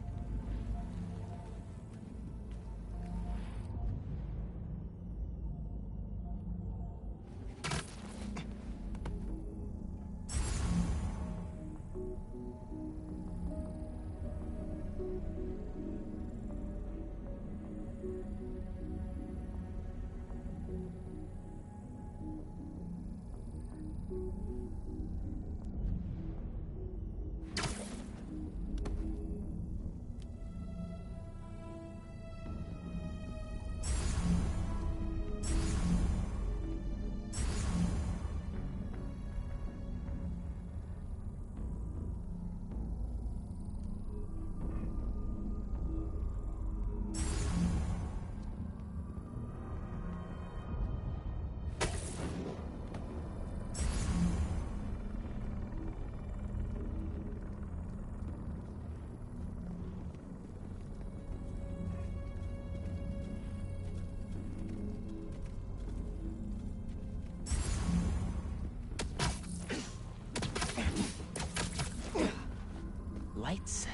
lights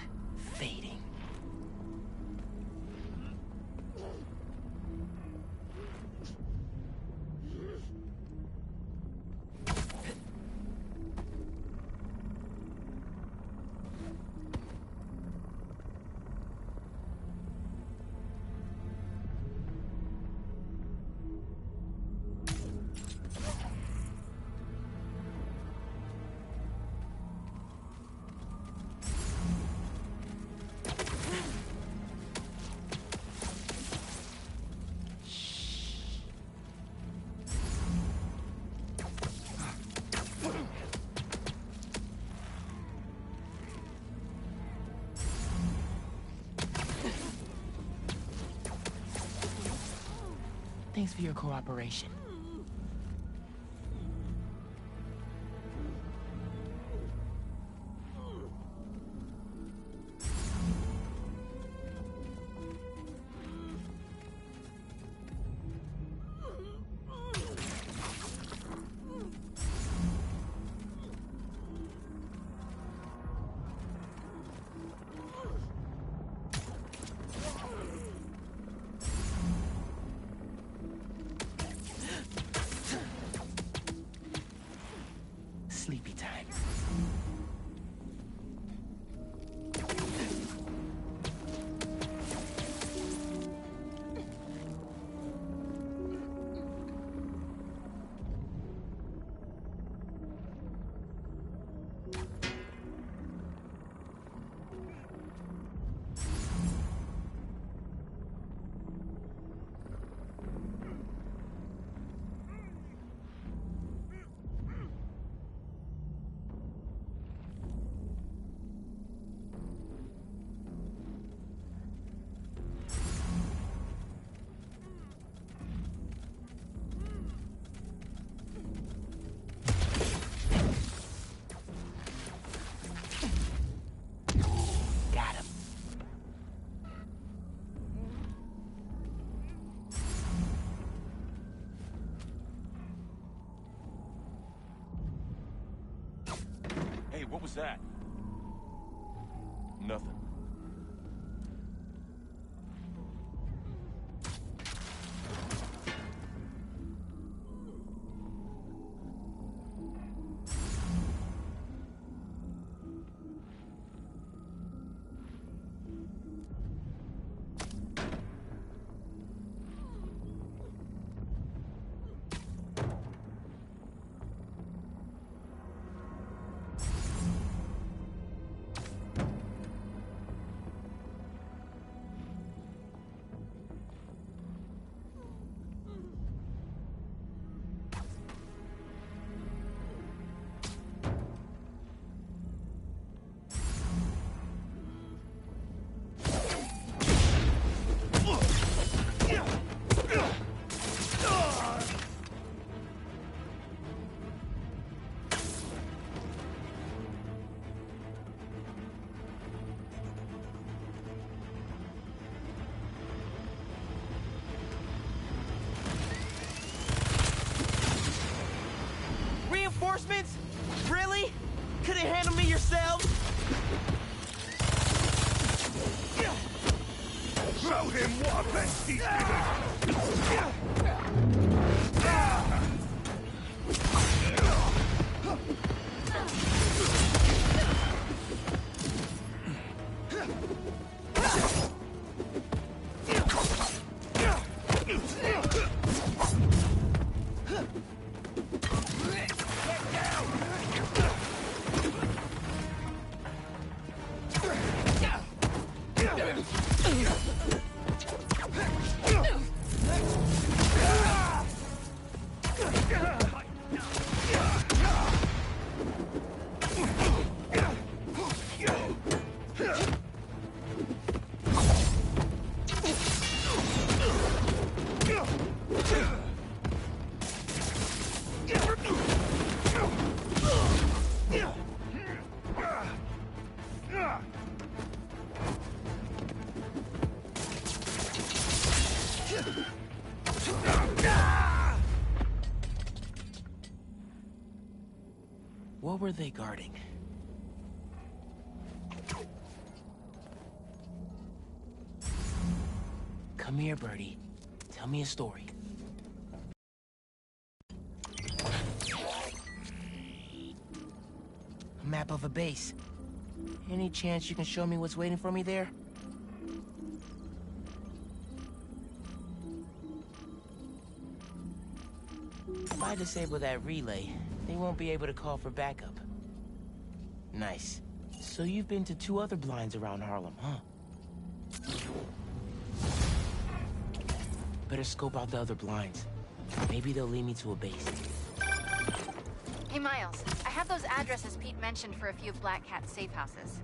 fading. Thanks for your cooperation. Sleepy time. What was that? Nothing. Reinforcements? Really? Couldn't handle me yourself? Show him what a best he's given! What were they guarding? Come here, Birdie. Tell me a story. A map of a base. Any chance you can show me what's waiting for me there? If I disable that relay, they won't be able to call for backup. Nice. So you've been to 2 other blinds around Harlem, huh? Better scope out the other blinds. Maybe they'll lead me to a base. Hey, Miles. I have those addresses Pete mentioned for a few Black Cat safe houses.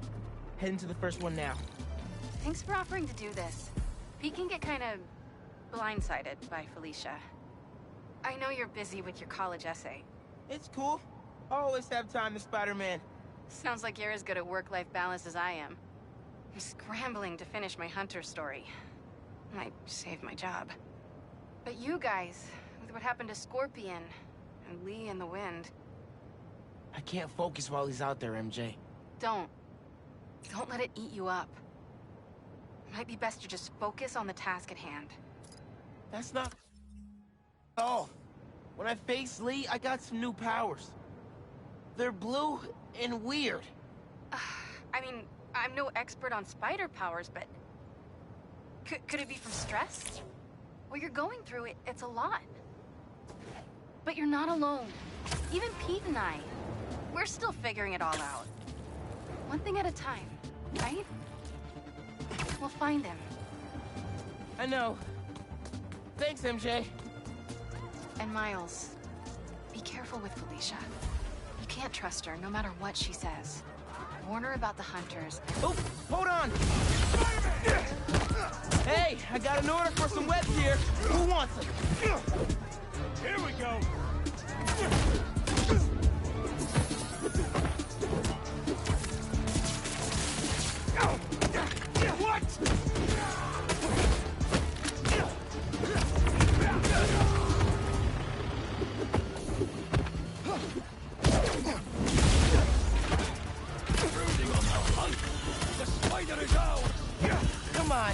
Heading to the first one now. Thanks for offering to do this. Pete can get kind of blindsided by Felicia. I know you're busy with your college essay. It's cool. I always have time to Spider-Man. Sounds like you're as good at work-life balance as I am. I'm scrambling to finish my Hunter story. Might save my job. But you guys, with what happened to Scorpion, and Lee and the Wind... I can't focus while he's out there, MJ. Don't let it eat you up. Might be best to just focus on the task at hand. That's not... Oh, when I faced Lee, I got some new powers. They're blue and weird. I mean, I'm no expert on spider powers, but... Could it be from stress? What you're going through, it's a lot. But you're not alone. Even Pete and I, we're still figuring it all out. One thing at a time, right? We'll find him. I know. Thanks, MJ. And Miles, be careful with Felicia. You can't trust her, no matter what she says. Warn her about the Hunters. Oh, hold on! Hey, I got an order for some webs here. Who wants them? Here we go. What? The spider is out! Come on.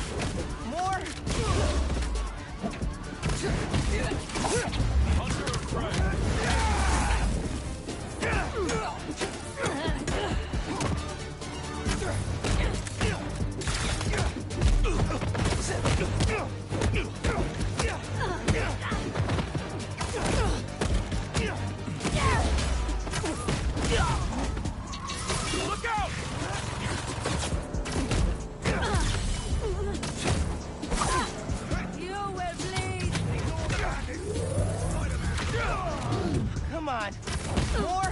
More? Hunter prey! Look out! You will bleed. Come on. More?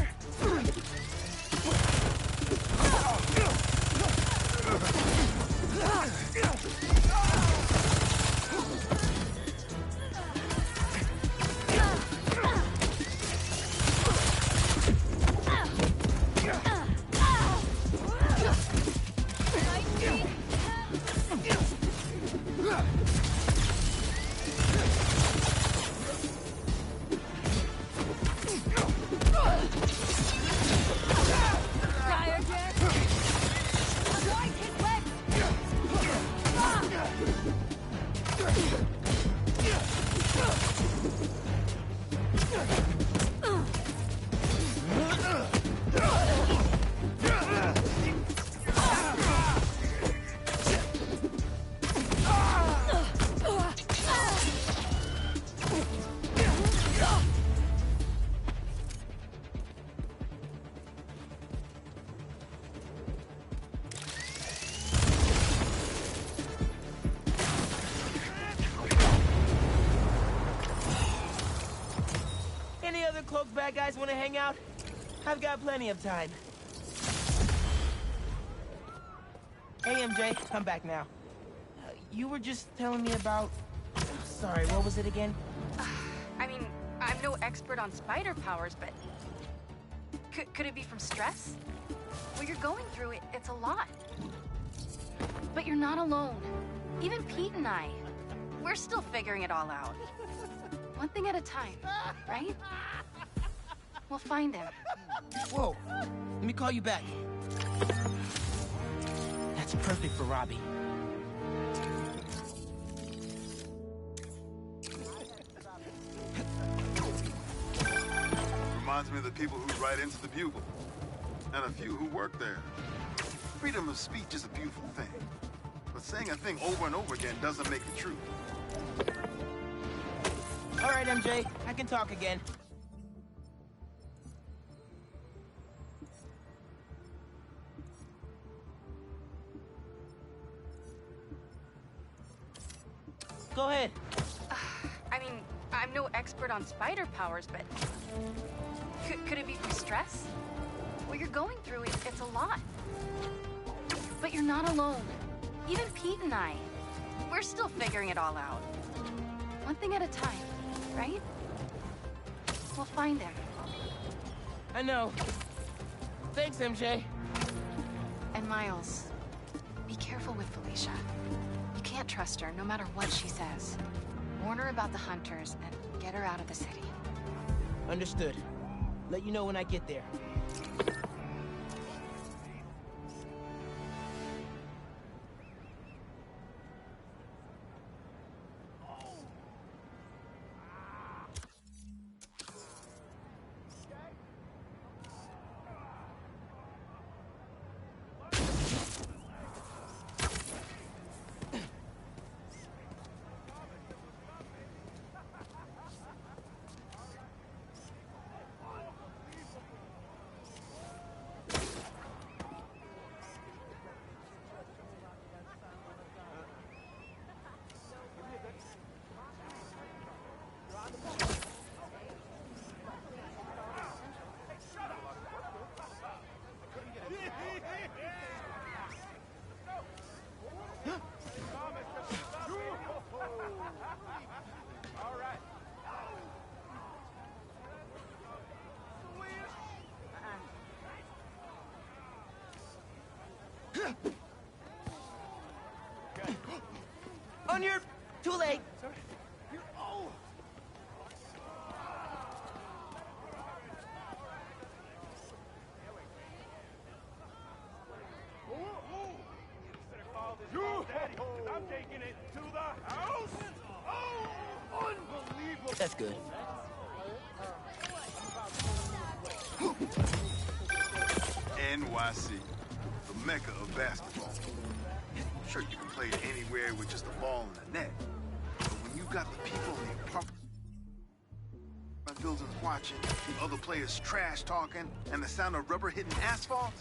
Any other cloaked bad guys want to hang out? I've got plenty of time. Hey, MJ, I'm back now. You were just telling me about... Sorry, what was it again? I mean, I'm no expert on spider powers, but... Could it be from stress? What you're going through, it's a lot. But you're not alone. Even Pete and I, we're still figuring it all out. One thing at a time, right? We'll find him. Whoa, let me call you back. That's perfect for Robbie. Reminds me of the people who write into the Bugle. And a few who work there. Freedom of speech is a beautiful thing. But saying a thing over and over again doesn't make it true. All right, MJ, I can talk again. Go ahead. I mean, I'm no expert on spider powers, but... Could it be from stress? What you're going through, it's a lot. But you're not alone. Even Pete and I, we're still figuring it all out. One thing at a time, right? We'll find him. I know. Thanks, MJ. And Miles, be careful with Felicia. You can't trust her, no matter what she says. Warn her about the hunters and get her out of the city. Understood. Let you know when I get there. On your... Too late. I'm taking it to the house. Oh, unbelievable. That's good. NYC, the mecca of basketball. Sure, you can play anywhere with just a ball and a net. But when you got the people in the apartment buildings watching, other players trash talking, and the sound of rubber hitting asphalt,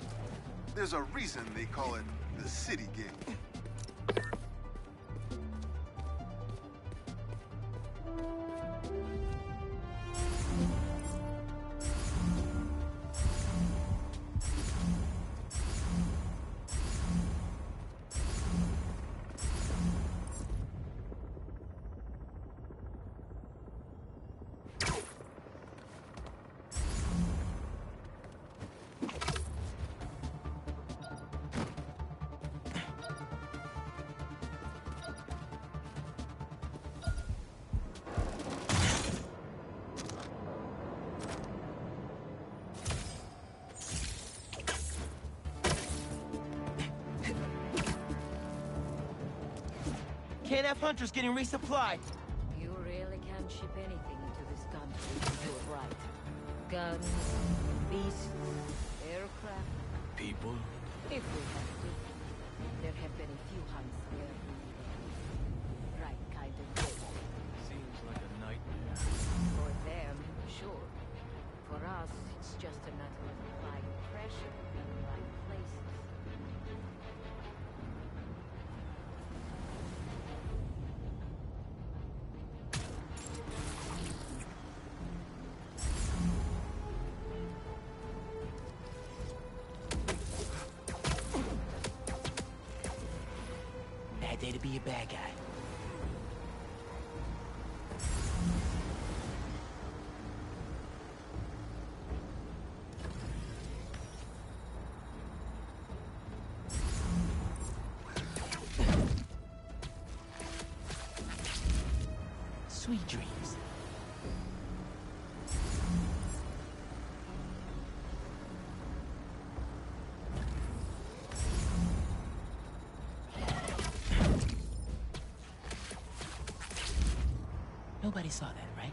there's a reason they call it the city game. Can't have hunters getting resupplied. You really can't ship anything into this country if you're right. Guns, beasts, aircraft. People? If we have to. There have been a few hunts where the right kind of way. Seems like a nightmare. For them, sure. For us, it's just a matter of applying pressure in the right places. Bad day to be a bad guy. Sweet dreams. Nobody saw that, right?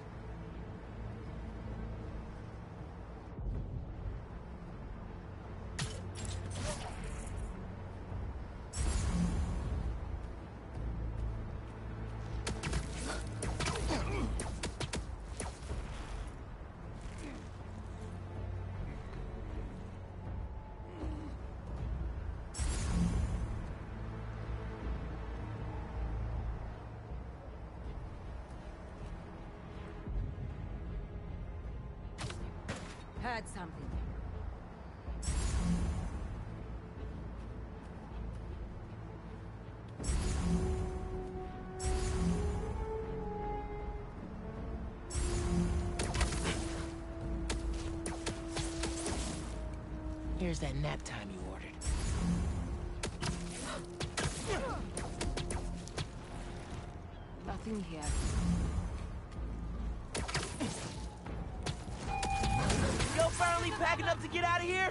heard something. Here's that nap time you ordered. Nothing here. Yo, finally packing up to get out of here?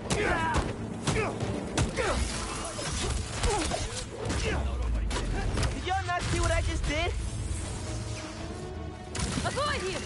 Did y'all not see what I just did? Avoid him!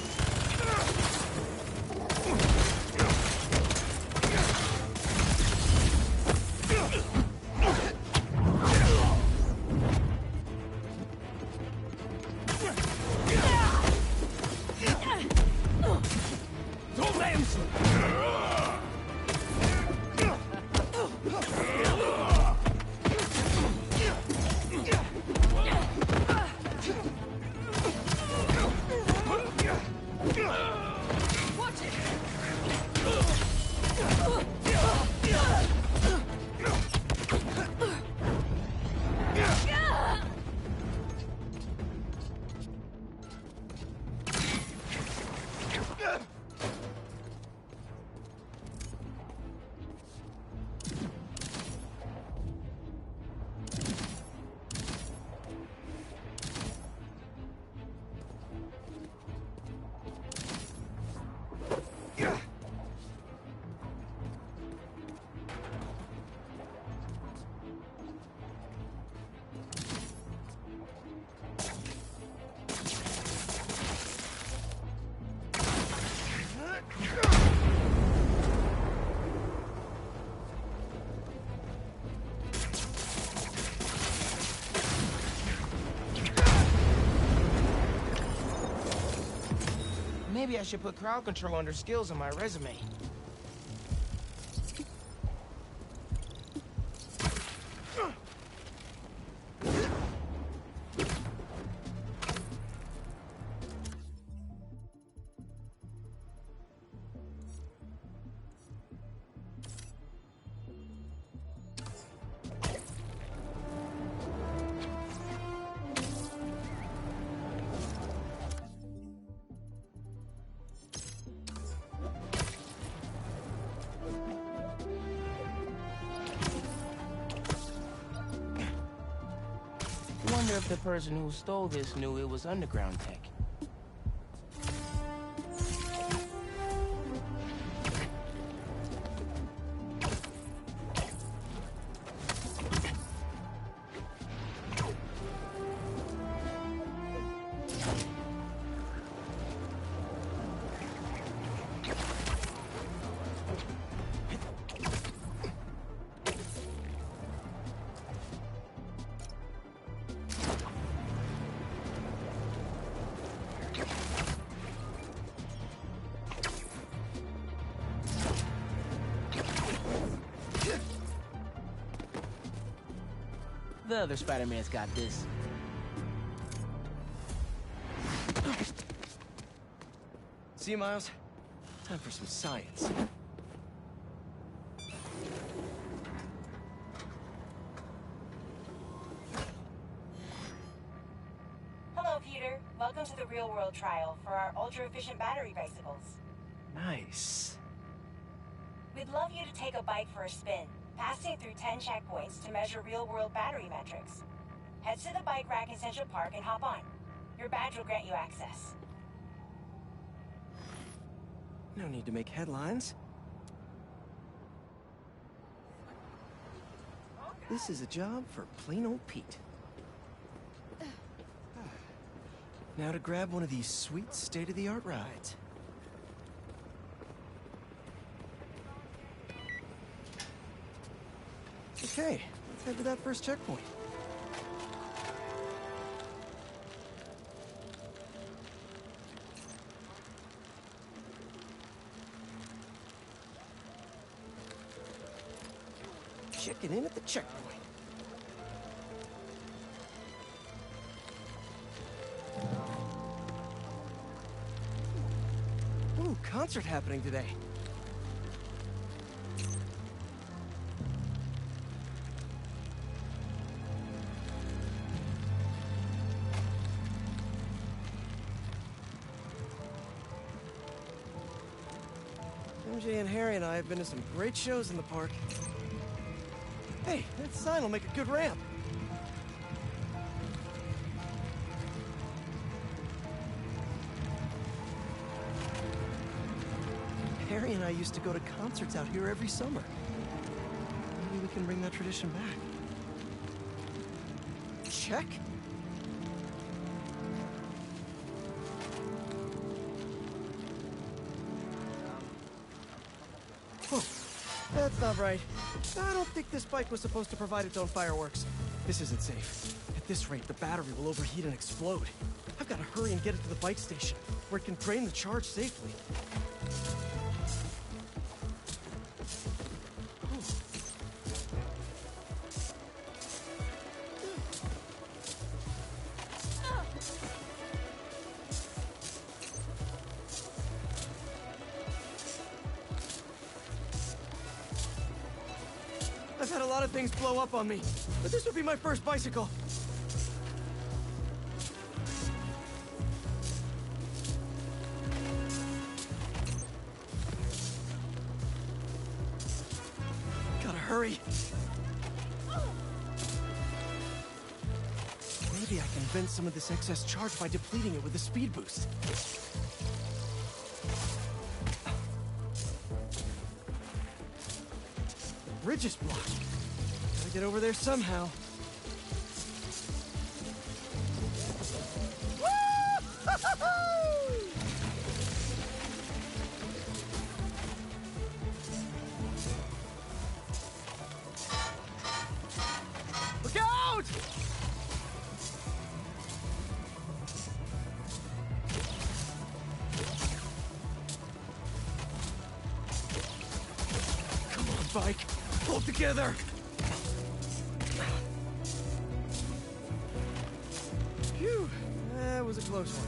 Maybe I should put crowd control under skills on my resume. I wonder if the person who stole this knew it was underground tech. The other Spider-Man's got this. See, Miles? Time for some science. Hello, Peter. Welcome to the real-world trial for our ultra-efficient battery bicycles. Nice. We'd love you to take a bike for a spin, passing through 10 checkpoints to measure real-world battery metrics. Head to the bike rack in Central Park and hop on. Your badge will grant you access. No need to make headlines. This is a job for plain old Pete. Now to grab one of these sweet state-of-the-art rides. Okay, let's head to that first checkpoint. Checking in at the checkpoint. concert happening today. MJ and Harry and I have been to some great shows in the park. Hey, that sign will make a good ramp. Harry and I used to go to concerts out here every summer. Maybe we can bring that tradition back. Check? Oh, that's not right. I don't think this bike was supposed to provide its own fireworks. This isn't safe. At this rate, the battery will overheat and explode. I've got to hurry and get it to the bike station, where it can drain the charge safely. I've had a lot of things blow up on me, but this would be my first bicycle. Gotta hurry. Maybe I can vent some of this excess charge by depleting it with a speed boost. Bridge is blocked. Gotta get over there somehow. Look out! Come on, bike. Hold together! Phew, that was a close one.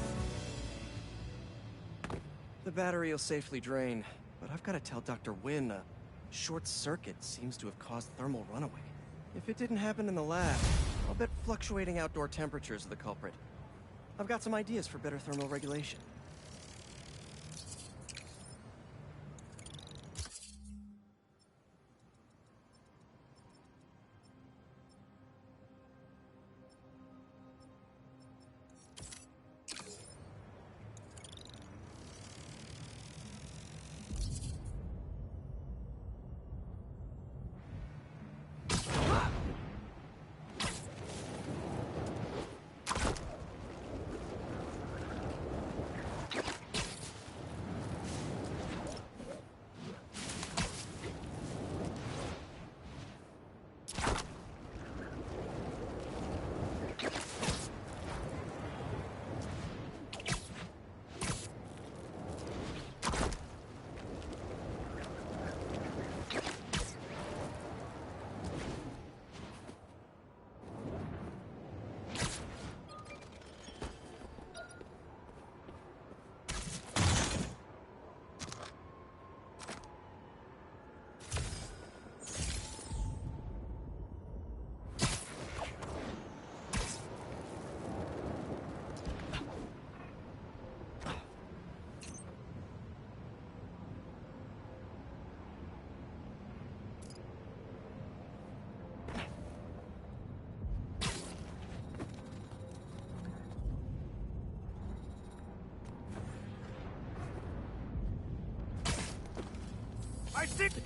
The battery will safely drain, but I've got to tell Dr. Wynn a short circuit seems to have caused thermal runaway. If it didn't happen in the lab, I'll bet fluctuating outdoor temperatures are the culprit. I've got some ideas for better thermal regulation.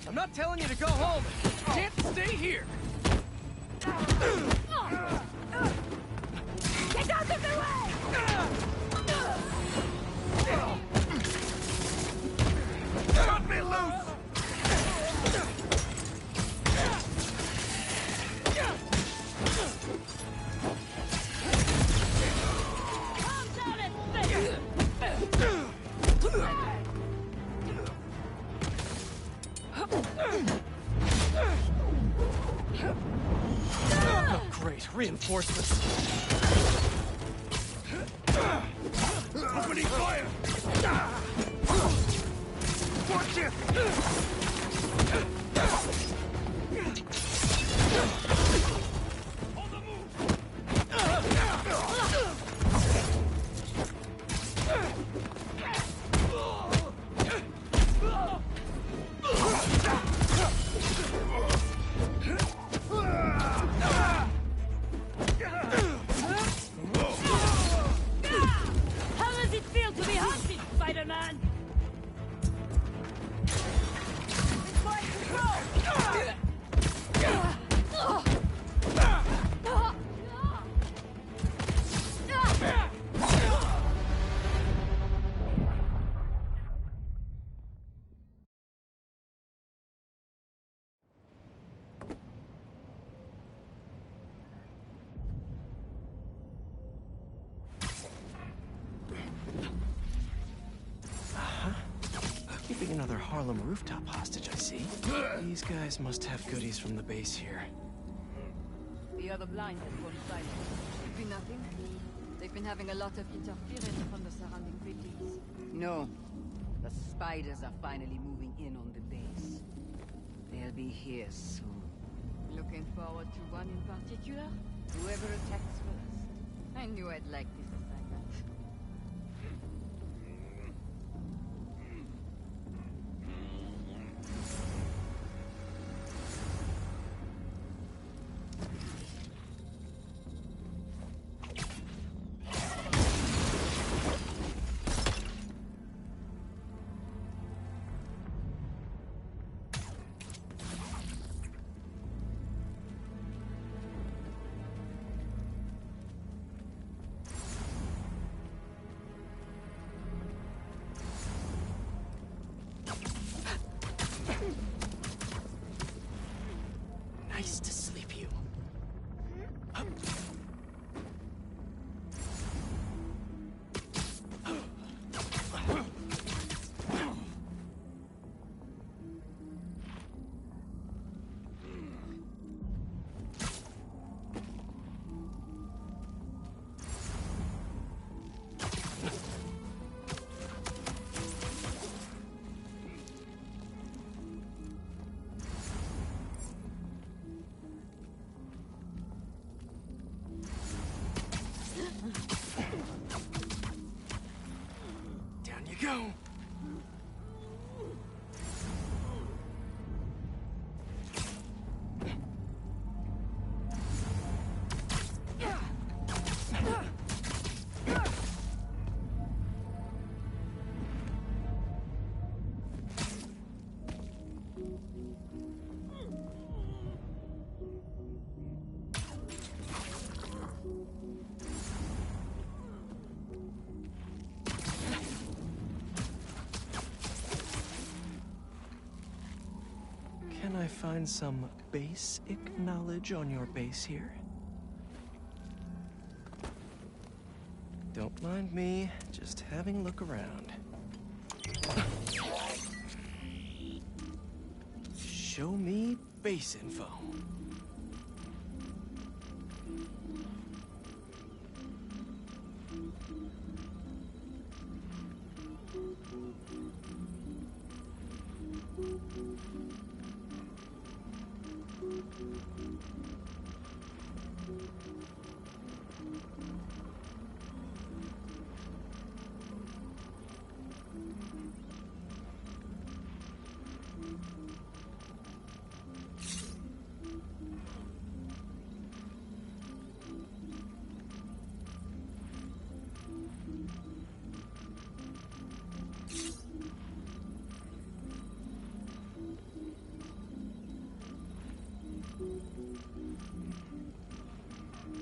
I'm not telling you to go home. You can't stay here. Get out of the way! Cut me loose! Oh, great. Reinforcements. Opening fire! Watch it! How does it feel to be hunted, Spider-Man? Keeping another Harlem rooftop hostage, I see. These guys must have goodies from the base here. The other blind has gone silent. Could be nothing. They've been having a lot of interference from the surrounding cities. No. The spiders are finally moving in on the base. They'll be here soon. Looking forward to one in particular? Whoever attacks first. I knew I'd like this assignment. Nice to sleep, you. Down you go. Can I find some basic knowledge on your base here? Don't mind me, just having a look around. Show me base info.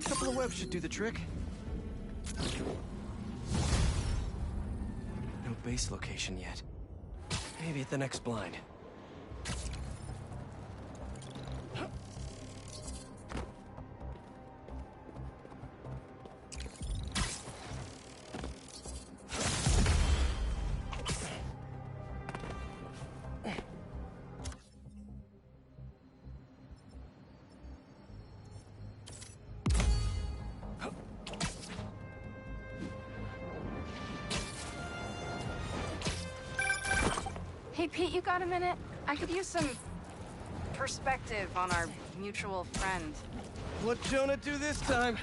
Couple of webs should do the trick. No base location yet. Maybe at the next blind. Hey, Pete, you got a minute? I could use some perspective on our mutual friend. What'd Jonah do this time?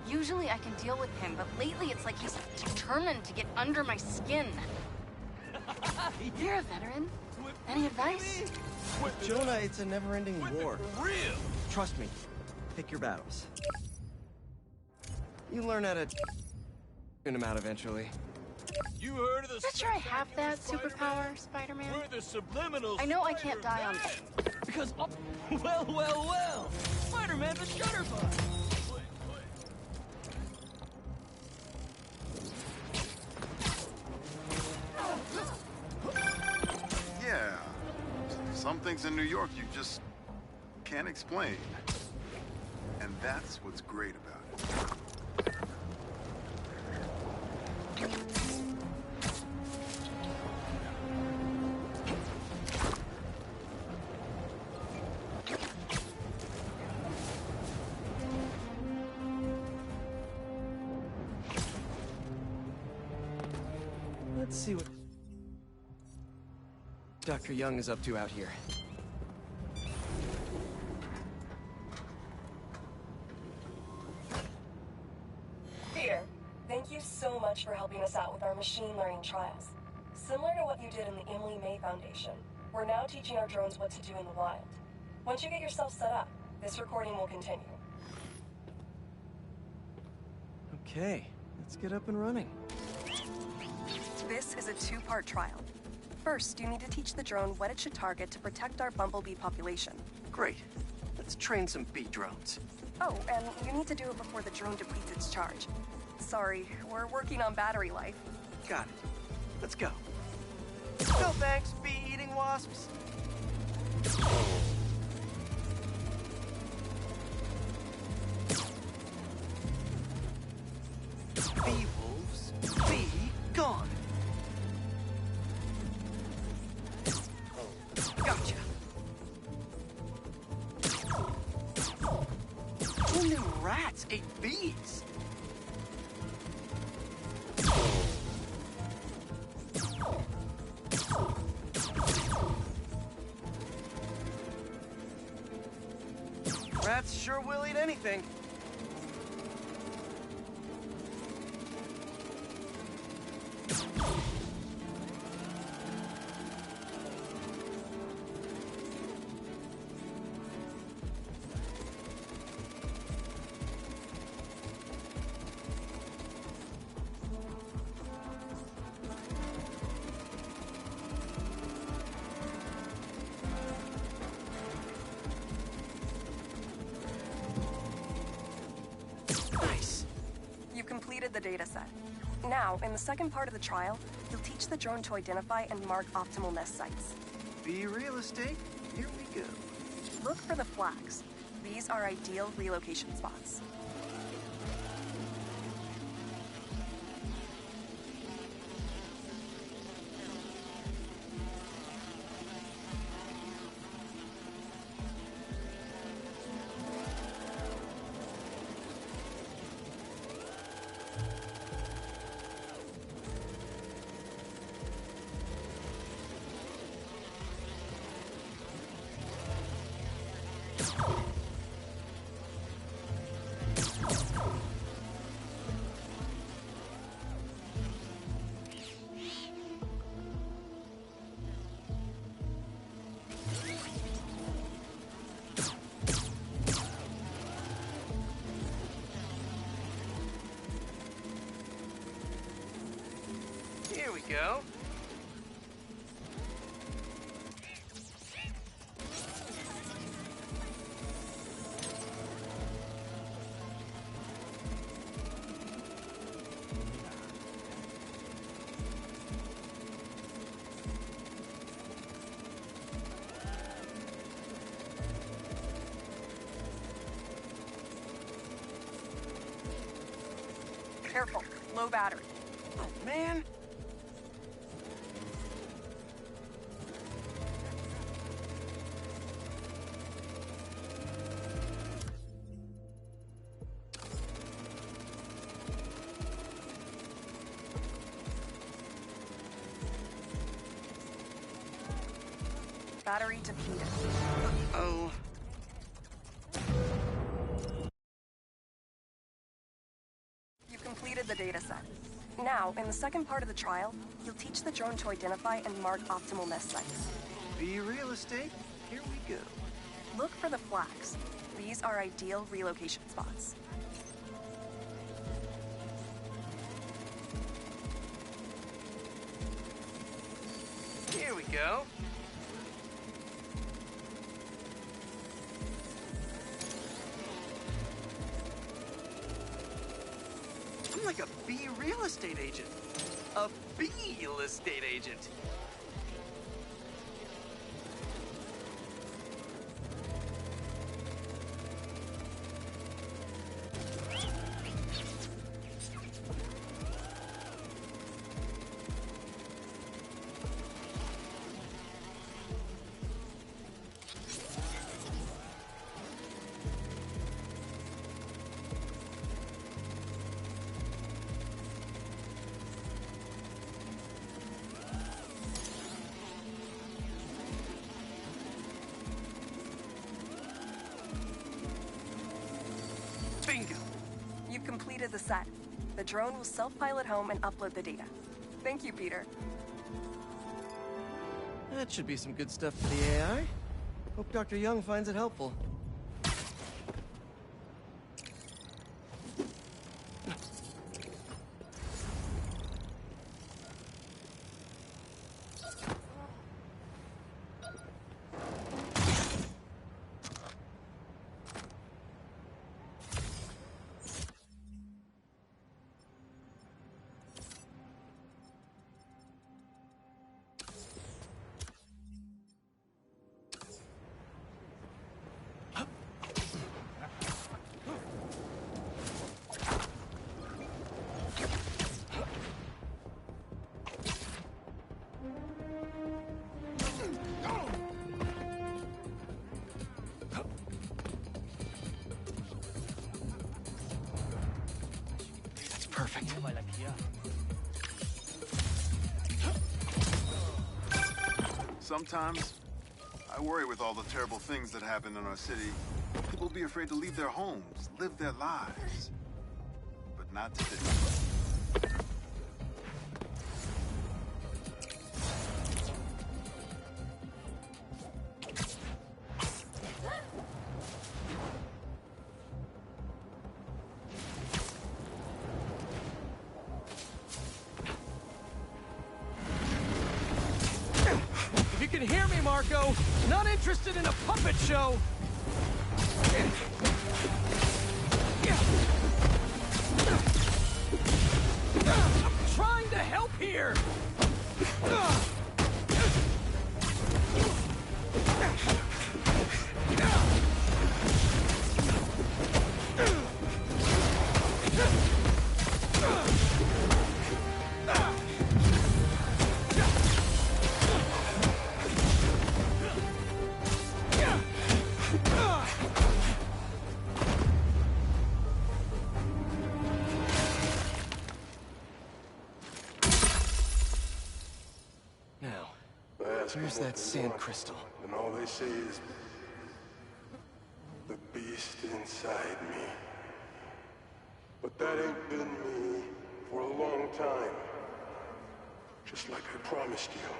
Usually I can deal with him, but lately it's like he's determined to get under my skin. You're a veteran. Any advice? With Jonah, it's a never-ending war. Real. Trust me. Pick your battles. You learn how to tune him out eventually. You heard of the... Not sure I have that superpower, Spider-Man. We're the subliminal. I know I can't die on... Because, well, Spider-Man's a shutterbug. Yeah. Some things in New York you just can't explain. And that's what's great about it. Let's see what Dr. Young is up to out here. Peter, thank you so much for helping us out with our machine learning trials. Similar to what you did in the Emily May Foundation, we're now teaching our drones what to do in the wild. Once you get yourself set up, this recording will continue. Okay, let's get up and running. This is a two-part trial. First, you need to teach the drone what it should target to protect our bumblebee population. Great. Let's train some bee drones. Oh, and you need to do it before the drone depletes its charge. Sorry, we're working on battery life. Got it. Let's go. No thanks, bee-eating wasps. Bee wolves, be gone. Gotcha. Who knew rats ate bees? Rats sure will eat anything. Completed the data set. Now, in the second part of the trial, you'll teach the drone to identify and mark optimal nest sites. Bee real estate, here we go. Look for the flags. These are ideal relocation spots. Here we go. Careful, low battery. Oh, man. battery depleted. Oh. You completed the data set. Now, in the second part of the trial, you'll teach the drone to identify and mark optimal nest sites. Be real estate? Here we go. Look for the flags. These are ideal relocation spots. Here we go. I'm like a bee real estate agent. A bee real estate agent. Bingo! You've completed the set. The drone will self-pilot home and upload the data. Thank you, Peter. That should be some good stuff for the AI. Hope Dr. Young finds it helpful. Perfect. Sometimes, I worry with all the terrible things that happen in our city. People be afraid to leave their homes, live their lives. But not today. If you can hear me, Marco, not interested in a puppet show. I'm trying to help here. Now, where's that sand crystal? And all they say is, the beast inside me. But that ain't been me for a long time. Just like I promised you.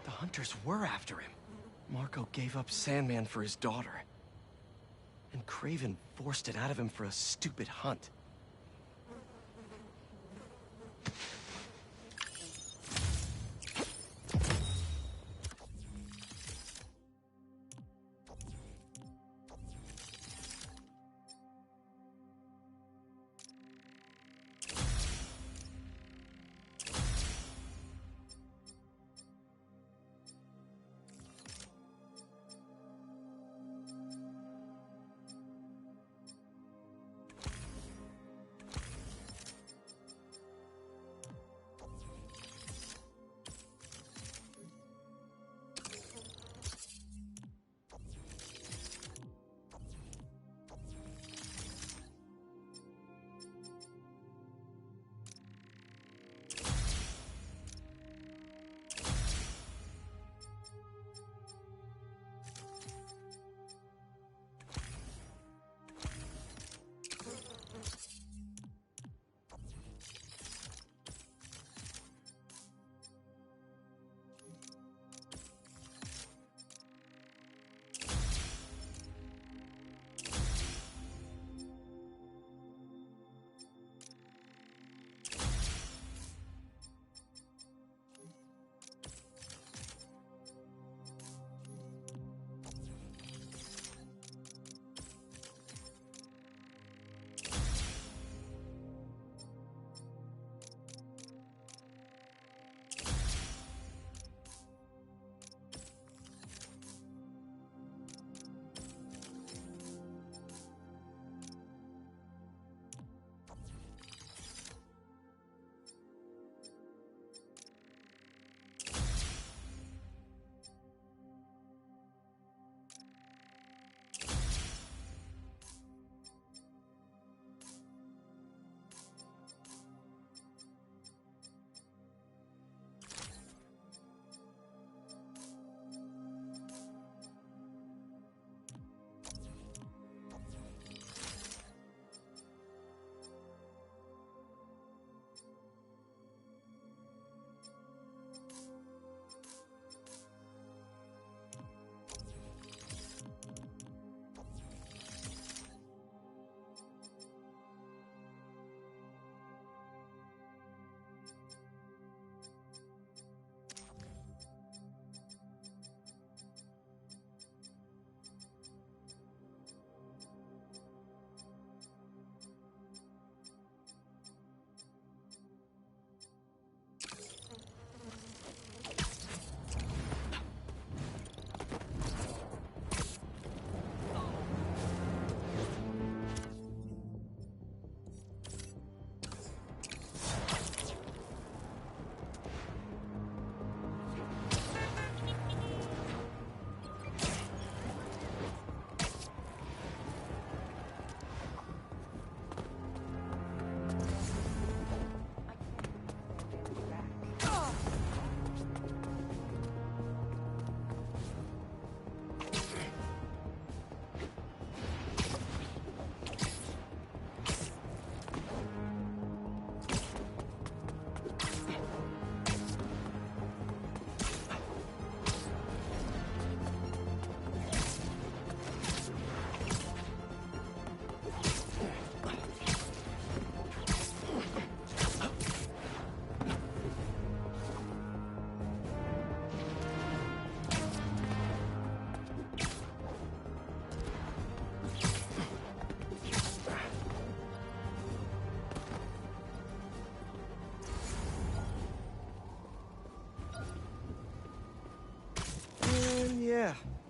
The hunters were after him. Marco gave up Sandman for his daughter. And Kraven forced it out of him for a stupid hunt.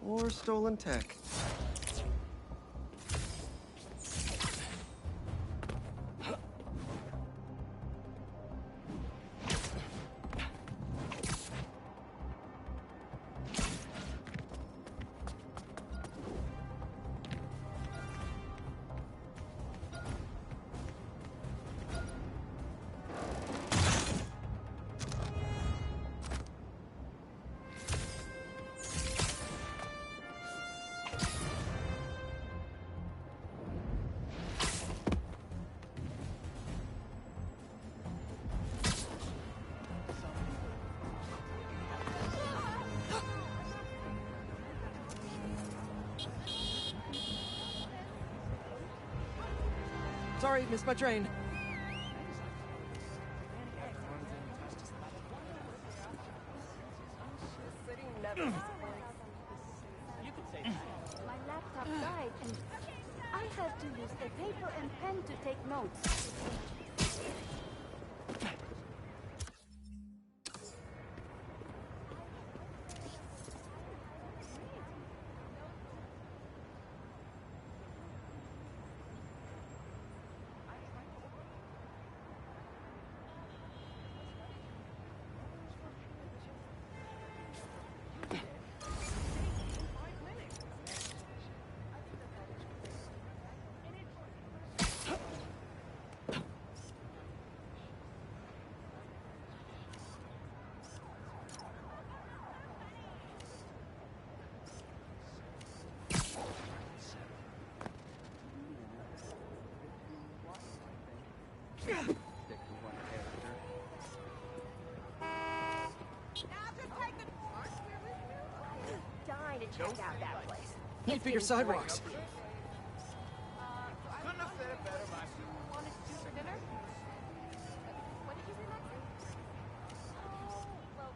or stolen tech. Sorry, missed my train. My laptop died and I had to use a paper and pen to take notes. Dying to check out that place. Need bigger sidewalks. Couldn't have said it better myself. Wanted to do for dinner? What did you say, Maxie? Oh, well.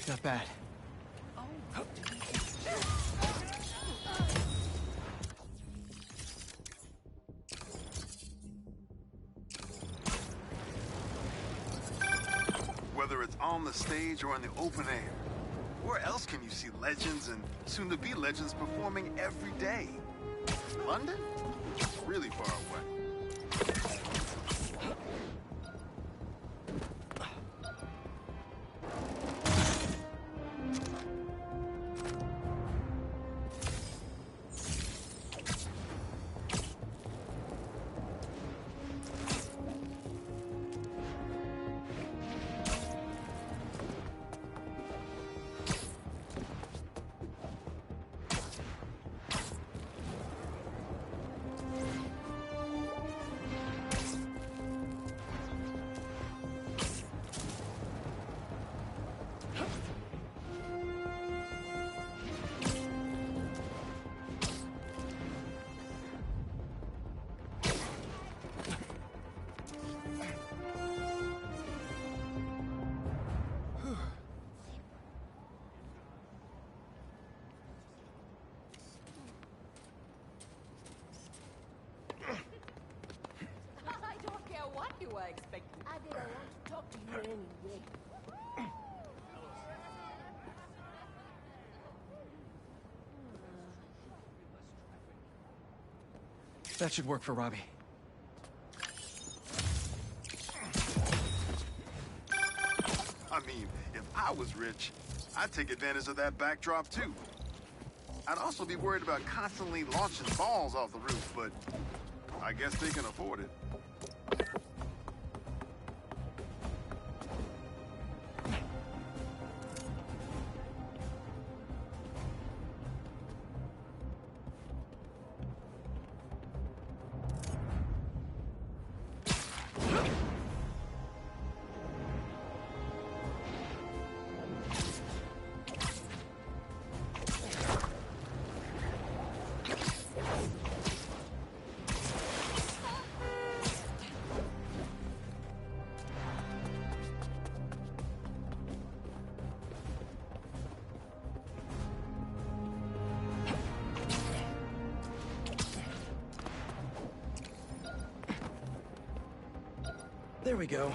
Not bad. Whether it's on the stage or in the open air, where else can you see legends and soon-to-be legends performing every day? London? Really far away. I didn't want to talk to you anyway. That should work for Robbie. I mean, if I was rich, I'd take advantage of that backdrop too. I'd also be worried about constantly launching balls off the roof, but I guess they can afford it. There we go.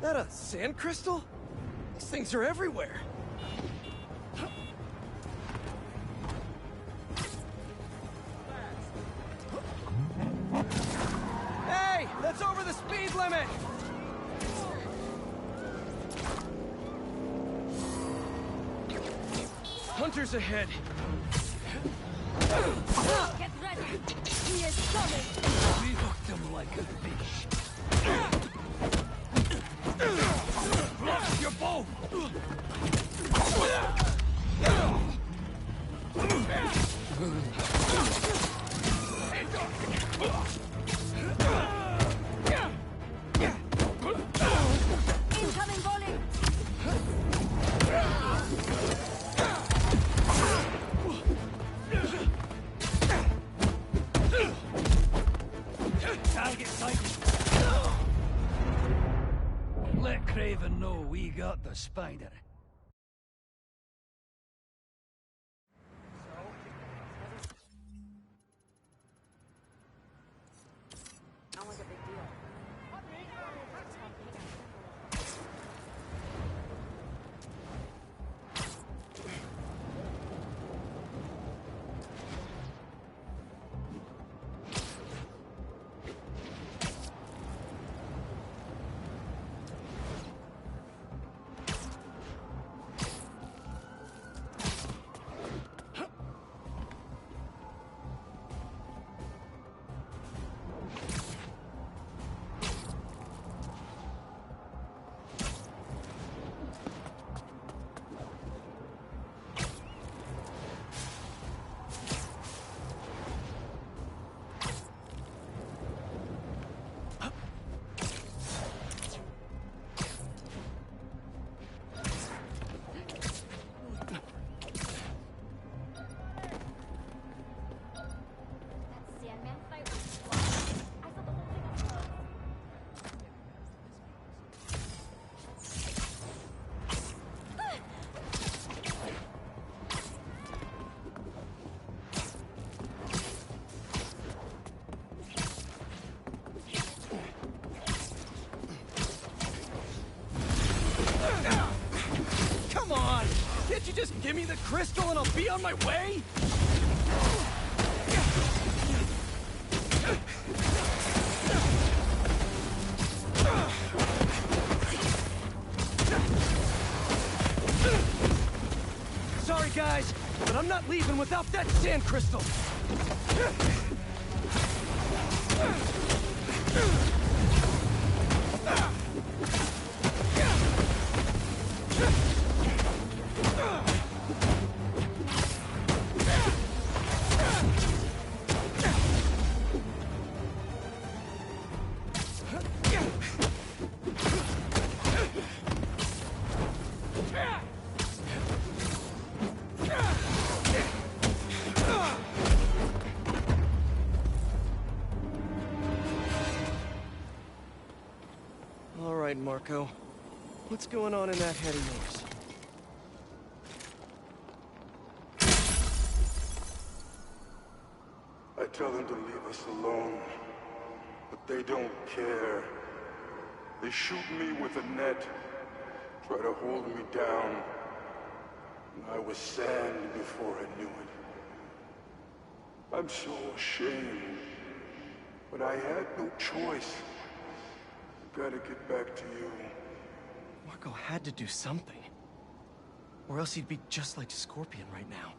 That a sand crystal? These things are everywhere. Hey, that's over the speed limit! Hunters ahead. Get ready! He is coming! We hooked him like a fish. Drop your bow! Kraven know we got the spider? Sounds like a big deal. Come on! Can't you just give me the crystal and I'll be on my way? Sorry, guys, but I'm not leaving without that sand crystal. All right, Marco. What's going on in that head of yours? I tell them to leave us alone, but they don't care. They shoot me with a net, try to hold me down. And I was sand before I knew it. I'm so ashamed, but I had no choice. Gotta get back to you. Marco had to do something. Or else he'd be just like Scorpion right now.